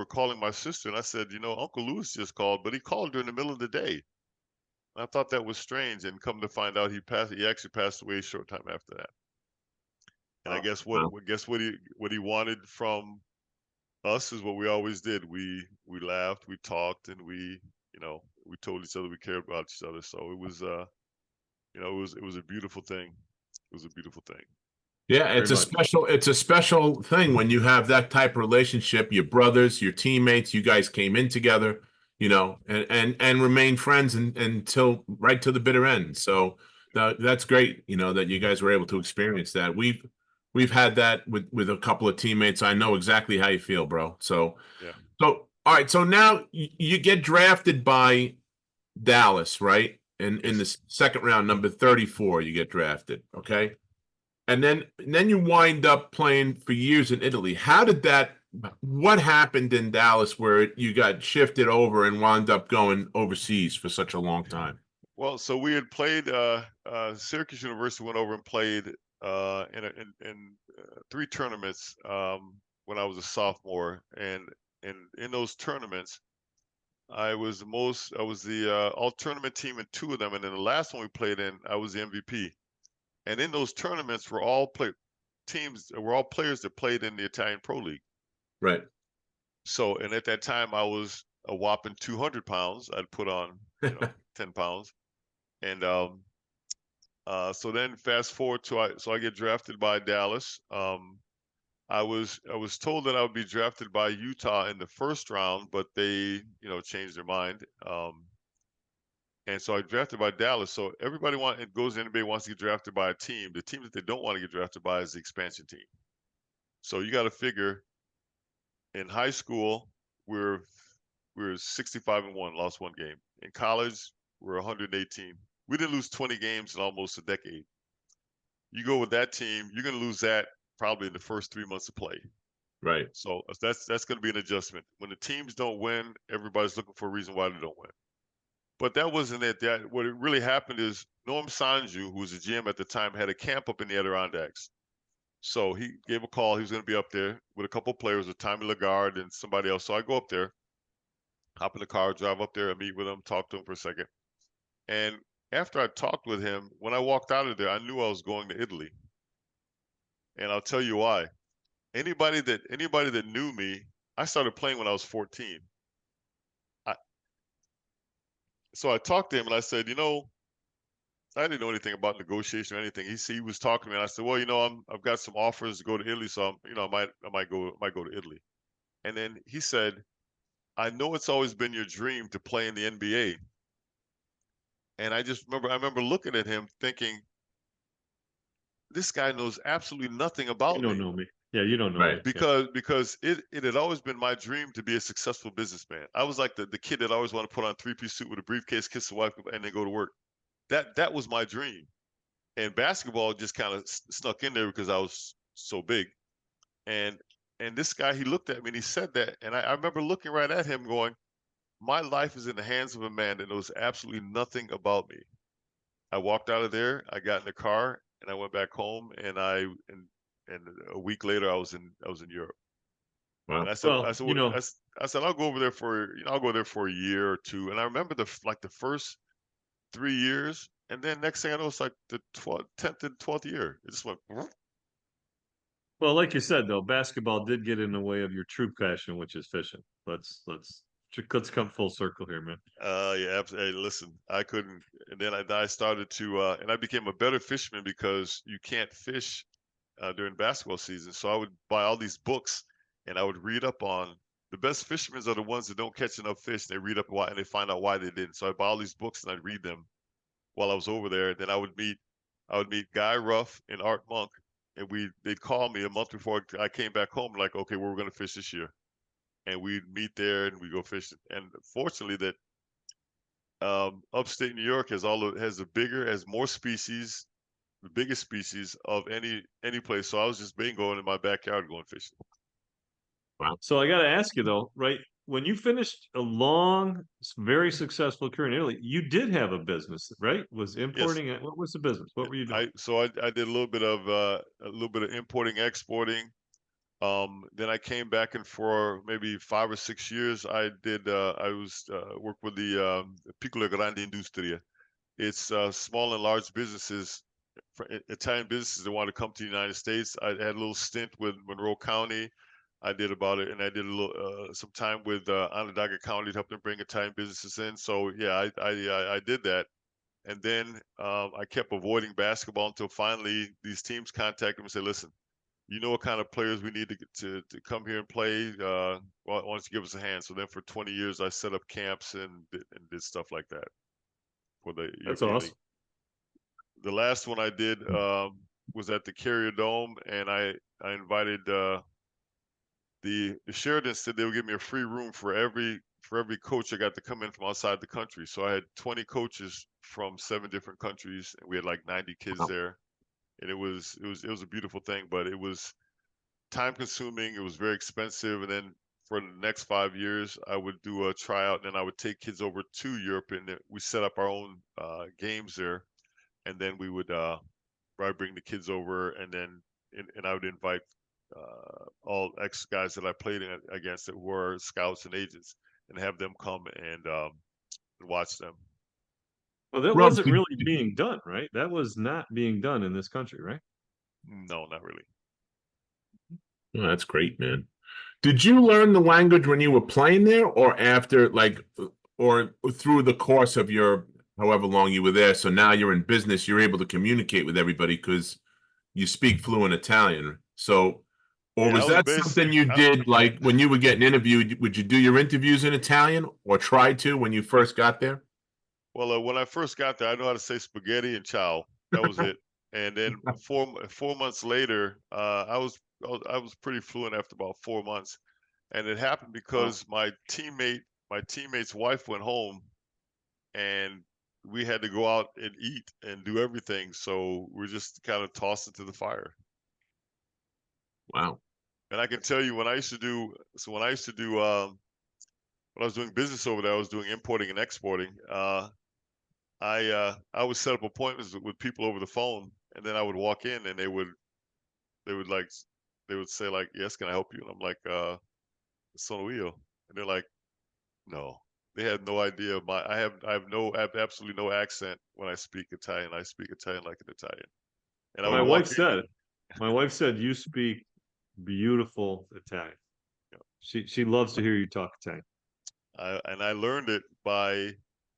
calling my sister, and I said, Uncle Lewis just called, but he called during the middle of the day. I thought that was strange, and come to find out, he actually passed away a short time after that. And I guess what he wanted from us is what we always did. We laughed, we talked, and we told each other we cared about each other. So it was it was a beautiful thing. It was a beautiful thing. Yeah, it's a special thing when you have that type of relationship, your brothers, your teammates, you guys came in together, and remain friends until right to the bitter end. So that's great, that you guys were able to experience that. We've had that with a couple of teammates. I know exactly how you feel, bro. So Yeah. So all right, so now you get drafted by Dallas, right? In the second round, number 34, you get drafted, okay? And then you wind up playing for years in Italy. What happened in Dallas where you got shifted over and wound up going overseas for such a long time? Well, so we had played Syracuse University, went over and played in 3 tournaments when I was a sophomore, and in those tournaments I was the all tournament team in 2 of them, and then the last one we played in, I was the MVP. And in those tournaments were all players that played in the Italian Pro League. Right. So, and at that time I was a whopping 200 pounds. I'd put on 10 pounds. And so then fast forward so I get drafted by Dallas. I was told that I would be drafted by Utah in the first round, but they changed their mind. And so I drafted by Dallas. So everybody wants to get drafted by a team. The team that they don't want to get drafted by is the expansion team. So you got to figure, in high school we're 65-1, lost 1 game. In college we're 118. We didn't lose 20 games in almost a decade. You go with that team, you're going to lose that probably in the first 3 months of play. Right. So that's going to be an adjustment. When the teams don't win, everybody's looking for a reason why they don't win. But that wasn't it. What really happened is Norm Sanju, who was the GM at the time, had a camp up in the Adirondacks. So he gave a call. He was going to be up there with a couple of players, with Tommy Lagarde and somebody else. So I go up there, hop in the car, drive up there, and meet with him, talk to him for a second. And after I talked with him, when I walked out of there, I knew I was going to Italy. And I'll tell you why. Anybody that knew me, I started playing when I was 14. So I talked to him and I said, I didn't know anything about negotiation or anything. He was talking to me, and I said, well, I've got some offers to go to Italy, so I might go to Italy. And then he said, I know it's always been your dream to play in the NBA. And I remember looking at him thinking, this guy knows absolutely nothing about me. You don't know me. Yeah, you don't know Right. me. Because it had always been my dream to be a successful businessman. I was like the kid that always wanted to put on a 3-piece suit with a briefcase, kiss the wife, and then go to work. That was my dream. And basketball just kind of snuck in there because I was so big. And this guy, he looked at me and he said that, and I remember looking right at him going, my life is in the hands of a man that knows absolutely nothing about me. I walked out of there, I got in the car, and I went back home, and a week later I was in Europe. Wow. And I said I'll go over there for a year or 2. And I remember the first 3 years, and then next thing I know, it's like the 10th and 12th year. It just went. Well, like you said, though, basketball did get in the way of your true passion, which is fishing. Let's come full circle here, man. Yeah, absolutely. Hey, listen, I couldn't, and then I started to, and I became a better fisherman because you can't fish during basketball season. So I would buy all these books and I would read up on the best fishermen are the ones that don't catch enough fish. They read up why and they find out why they didn't. So I'd buy all these books and I'd read them while I was over there. Then I would meet Guy Ruff and Art Monk, and they'd call me a month before I came back home, like, okay, where we're gonna fish this year, and we'd meet there and we go fishing. And fortunately, that upstate New York has more species, the biggest species of any place. So I was just bingoing in my backyard going fishing. So I got to ask you though, right? When you finished a long, very successful career in Italy, you did have a business, right? Was importing it? What was the business? What were you doing? I did a little bit of importing, exporting. Then I came back, and for maybe 5 or 6 years, I worked with the Piccole Grandi Industria. It's small and large businesses, Italian businesses that want to come to the United States. I had a little stint with Monroe County. I did about it, and I did a little some time with Onondaga County to help them bring Italian businesses in. So yeah, I did that, and then I kept avoiding basketball until finally these teams contacted me and said, "Listen, you know what kind of players we need to come here and play. Why don't you give us a hand?" So then for 20 years, I set up camps and did stuff like that for the That's European awesome. League. The last one I did was at the Carrier Dome, and I invited the Sheridan said they would give me a free room for every coach that got to come in from outside the country. So I had 20 coaches from 7 different countries, and we had like 90 kids there. And it was a beautiful thing, but it was time consuming. It was very expensive. And then for the next 5 years, I would do a tryout, and then I would take kids over to Europe, and we set up our own games there. And then we would I'd bring the kids over, and then and I would invite all ex guys that I played against that were scouts and agents, and have them come and watch them. Well, that Rob, wasn't really being done, right? That was not being done in this country, right? No, not really. Oh, that's great, man. Did you learn the language when you were playing there, or after, like, or through the course of your however long you were there? So now you're in business, you're able to communicate with everybody because you speak fluent Italian. So, or Yeah, was that something you did, like when you were getting interviewed? Would you do your interviews in Italian, or try to when you first got there? Well, when I first got there, I know how to say spaghetti and ciao. That was it. And then 4 months later, I was pretty fluent after about 4 months. And it happened because my teammate's wife went home, and we had to go out and eat and do everything. So we're just kind of tossed into the fire. Wow. And I can tell you when I was doing business over there, I was doing importing and exporting. I would set up appointments with people over the phone, and then I would walk in, and they would say like, "Yes, can I help you?" And I'm like, "Sono io," and they're like, "No." They had no idea I have absolutely no accent when I speak Italian. I speak Italian like an Italian. And I would walk in. My wife said you speak beautiful Italian. She loves to hear you talk Italian. I learned it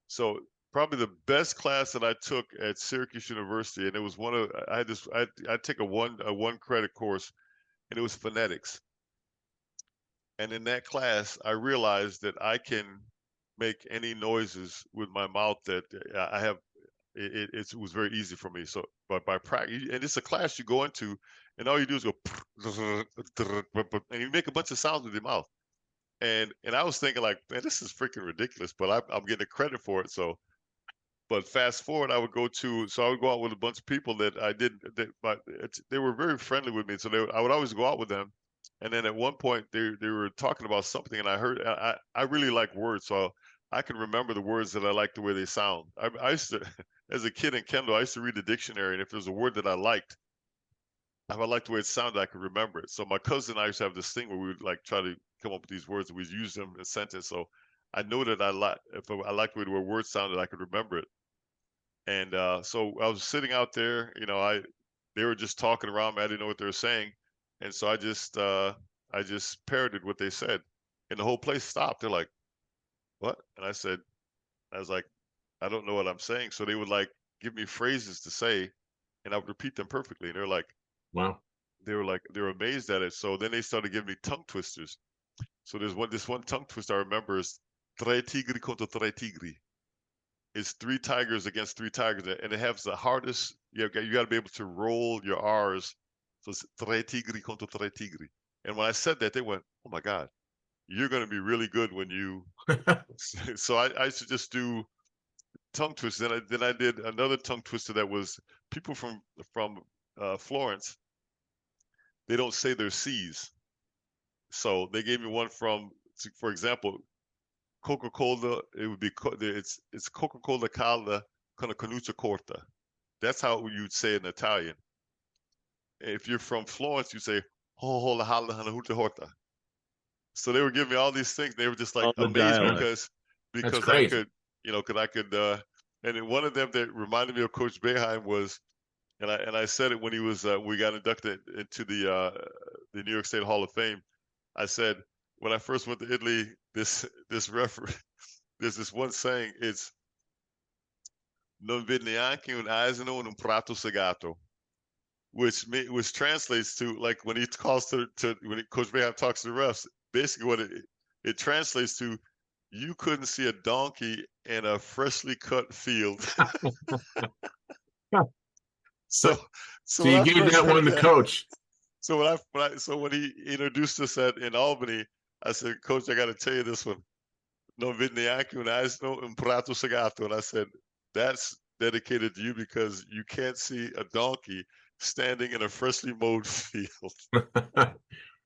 so probably the best class that I took at Syracuse University, and it was I took a one credit course, and it was phonetics. And in that class, I realized that I can make any noises with my mouth that I have. It was very easy for me. So, but by practice, and it's a class you go into, and all you do is go, and you make a bunch of sounds with your mouth. And I was thinking like, man, this is freaking ridiculous, but I'm getting credit for it. So, but fast forward, I would go out with a bunch of people that they were very friendly with me. So I would always go out with them. And then at one point they were talking about something, and I really like words. So I can remember the words that I like the way they sound. I used to, as a kid in Kendall, I used to read the dictionary, and if there's a word that I liked, if I liked the way it sounded, I could remember it. So my cousin and I used to have this thing where we would like try to come up with these words, and we'd use them in a sentence. So I know that if I liked the way the word sounded, I could remember it. And so I was sitting out there, they were just talking around me. I didn't know what they were saying, and so I just parroted what they said, and the whole place stopped. They're like, "What?" And I was like, "I don't know what I'm saying." So they would like give me phrases to say, and I would repeat them perfectly. And they're like, Wow. they were amazed at it. So then they started giving me tongue twisters. So this one tongue twister I remember is Tre Tigri contra Tre Tigri. It's 3 tigers against 3 tigers, and it has the hardest. You got to be able to roll your R's. So it's Tre Tigri contra Tre Tigri. And when I said that, they went, "Oh my God, you're going to be really good when you." So I should just do tongue twister. Then I did another tongue twister that was people from Florence. They don't say their C's, so they gave me one from, for example, Coca-Cola. It would be it's Coca-Cola Calda con la canuccia corta. That's how you'd say it in Italian. If you're from Florence, you say ho ho la hala hanahuta horta. So they were giving me all these things. They were just like All the amazed dialects. because I crazy. could, because I could. And then one of them that reminded me of Coach Boeheim was, and I said it when he was we got inducted into the New York State Hall of Fame. I said when I first went to Italy, this referee, there's this one saying, it's non vede neanche un asino in un prato segato, which translates to, like, when he calls when Coach Boeheim talks to the refs, basically what it translates to, you couldn't see a donkey in a freshly cut field. So you when I gave first that heard one to Coach. So when he introduced us in Albany, I said, "Coach, I got to tell you this one. Non vede neanche un asino in un prato segato." And I said, "That's dedicated to you because you can't see a donkey standing in a freshly mowed field."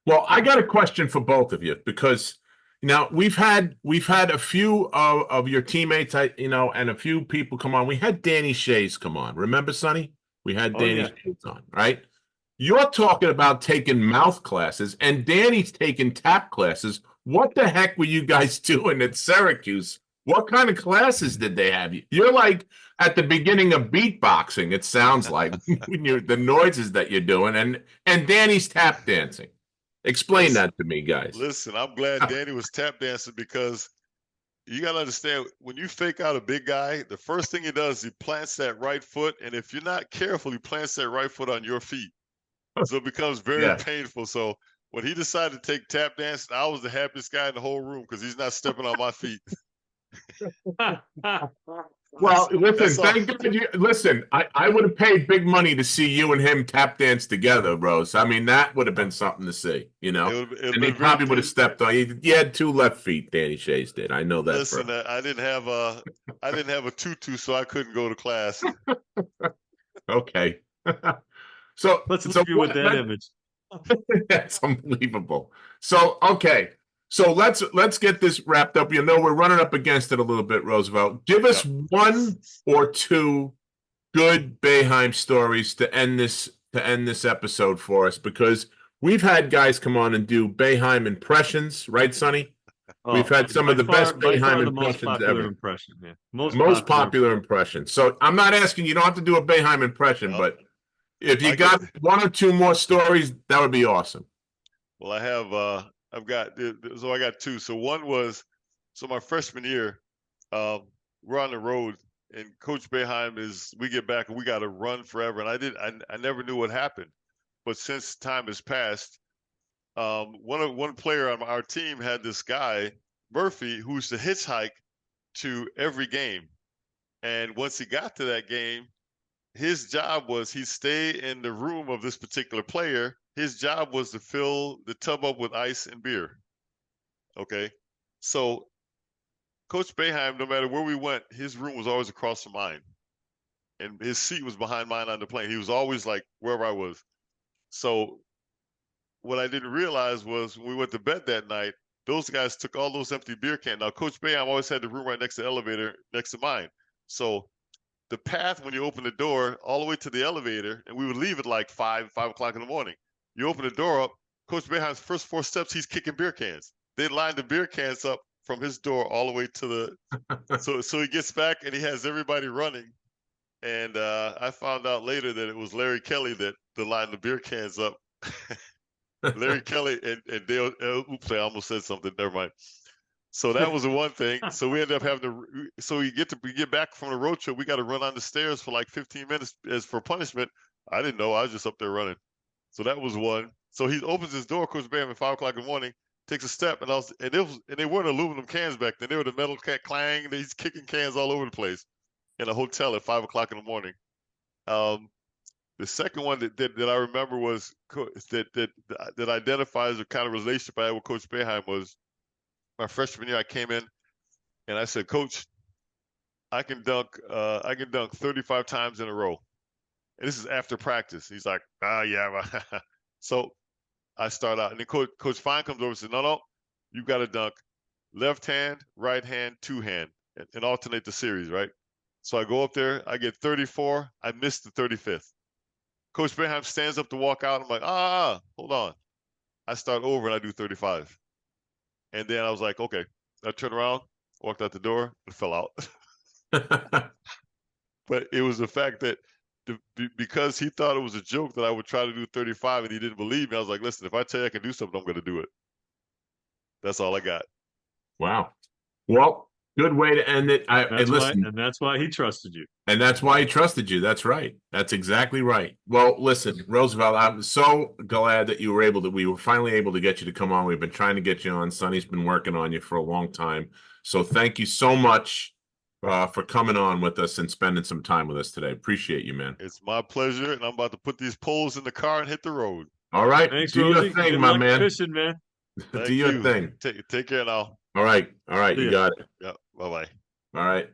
Well, I got a question for both of you, because now we've had a few of your teammates, and a few people come on. We had Danny Shays come on. Remember, Sonny? We had Oh, Danny yeah. Shays on, right? You're talking about taking mouth classes, and Danny's taking tap classes. What the heck were you guys doing at Syracuse? What kind of classes did they have you? You're like at the beginning of beatboxing, it sounds like, when the noises that you're doing, and Danny's tap dancing. Explain Listen, that to me, guys. Listen, I'm glad Danny was tap dancing, because you got to understand, when you fake out a big guy, the first thing he does is he plants that right foot, and if you're not careful, he plants that right foot on your feet. So it becomes very Yeah. painful. So when he decided to take tap dancing, I was the happiest guy in the whole room because he's not stepping on my feet. Well, listen, That's all. thank God listen, I would have paid big money to see you and him tap dance together, Rose. I mean, that would have been something to see, It and would've he been probably very would have stepped on. He had 2 left feet, Danny Shays did. I know that. Listen, I didn't have a tutu, so I couldn't go to class. Okay. So Let's leave you with that image. That's unbelievable. So, okay. So let's get this wrapped up. We're running up against it a little bit, Roosevelt. Give us Yep. 1 or 2 good Boeheim stories to end this episode for us, because we've had guys come on and do Boeheim impressions, right, Sonny? We've had some by of the far- best by far Boeheim the most impressions popular ever. impression. Yeah. Most popular impression. So I'm not asking, you don't have to do a Boeheim impression, Yep. but if you I got could- 1 or 2 more stories, that would be awesome. Well, I have I got 2. So one was, so my freshman year, we're on the road, and Coach Boeheim we get back and we got to run forever. And I never knew what happened, but since time has passed, one player on our team had this guy Murphy who used to hitchhike to every game, and once he got to that game, his job was he'd stay in the room of this particular player. His job was to fill the tub up with ice and beer. Okay. So Coach Boeheim, no matter where we went, his room was always across from mine. And his seat was behind mine on the plane. He was always like wherever I was. So what I didn't realize was when we went to bed that night, those guys took all those empty beer cans. Now, Coach Boeheim always had the room right next to the elevator, next to mine. So the path when you open the door all the way to the elevator, and we would leave at like 5 o'clock in the morning. You open the door up, Coach Boeheim's first 4 steps, he's kicking beer cans. They lined the beer cans up from his door all the way to the. So he gets back and he has everybody running. And I found out later that it was Larry Kelly that lined the beer cans up. Larry Kelly and Dale. Oops, I almost said something. Never mind. So that was the one thing. So we ended up having to. So we get back from the road trip. We got to run on the stairs for like 15 minutes as for punishment. I didn't know. I was just up there running. So that was one. So he opens his door, Coach Bam, at 5 o'clock in the morning, takes a step, and they weren't aluminum cans back then. They were the metal clang. And he's kicking cans all over the place in a hotel at 5 o'clock in the morning. The second one that I remember was that identifies a kind of relationship I had with Coach Boeheim was my freshman year. I came in and I said, Coach, I can dunk 35 times in a row. And this is after practice. He's like, yeah. So I start out, and then Coach Fine comes over and says, no, you've got to dunk left hand, right hand, two hand, and alternate the series, right? So I go up there, I get 34, I missed the 35th. Coach Boeheim stands up to walk out. I'm like, hold on. I start over and I do 35. And then I was like, okay. I turned around, walked out the door, and fell out. But it was the fact that because he thought it was a joke that I would try to do 35 and he didn't believe me, I was like, listen, if I tell you I can do something, I'm going to do it. That's all I got. Wow. Well, good way to end it. That's why he trusted you. And that's why he trusted you. That's right. That's exactly right. Well, listen, Roosevelt, I'm so glad that we were finally able to get you to come on. We've been trying to get you on. Sonny's been working on you for a long time. So thank you so much for coming on with us and spending some time with us today. Appreciate you, man. It's my pleasure. And I'm about to put these poles in the car and hit the road. All right. Thanks, do Rosie. your thing, Good my luck man. fishing, man. Do your thing. Take care now. All right. You got it. Yeah. Bye-bye. All right.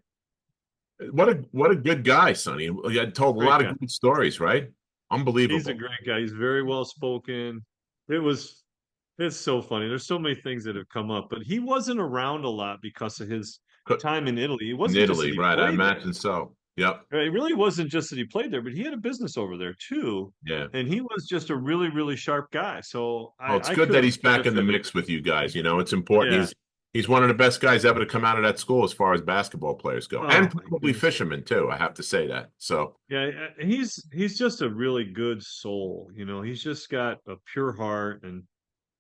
What a good guy, Sonny. He had told a lot of good stories, right? Unbelievable. He's a great guy. He's very well spoken. It's so funny. There's so many things that have come up, but he wasn't around a lot because of his time in Italy. It wasn't in just that Italy, he right? I played imagine there. so. Yep. It really wasn't just that he played there, but he had a business over there too. Yeah. And he was just a really, really sharp guy. So It's good that he's back in the mix with you guys. You know, it's important. Yeah. He's one of the best guys ever to come out of that school as far as basketball players go, and probably fishermen too. I have to say that. So yeah, he's just a really good soul. You know, he's just got a pure heart and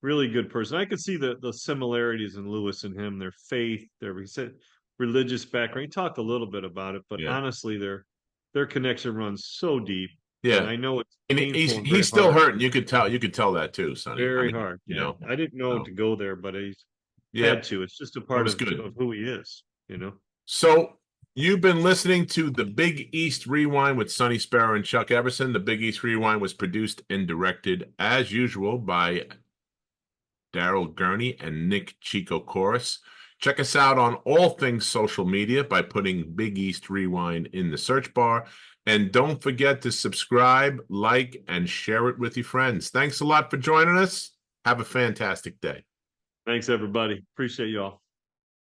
really good person. I could see the similarities in Lewis and him, their faith, he said religious background. He talked a little bit about it, but honestly, their connection runs so deep. Yeah, and I know it's and he's still hurting. You could tell that too, Sonny. Very hard. You know, I didn't know to go there, but he's had to. It's just a part of who he is. You know. So you've been listening to the Big East Rewind with Sonny Sparrow and Chuck Everson. The Big East Rewind was produced and directed, as usual, by Daryl Gurney and Nick Chico Chorus. Check us out on all things social media by putting Big East Rewind in the search bar. And don't forget to subscribe, like, and share it with your friends. Thanks a lot for joining us. Have a fantastic day. Thanks, everybody. Appreciate you all.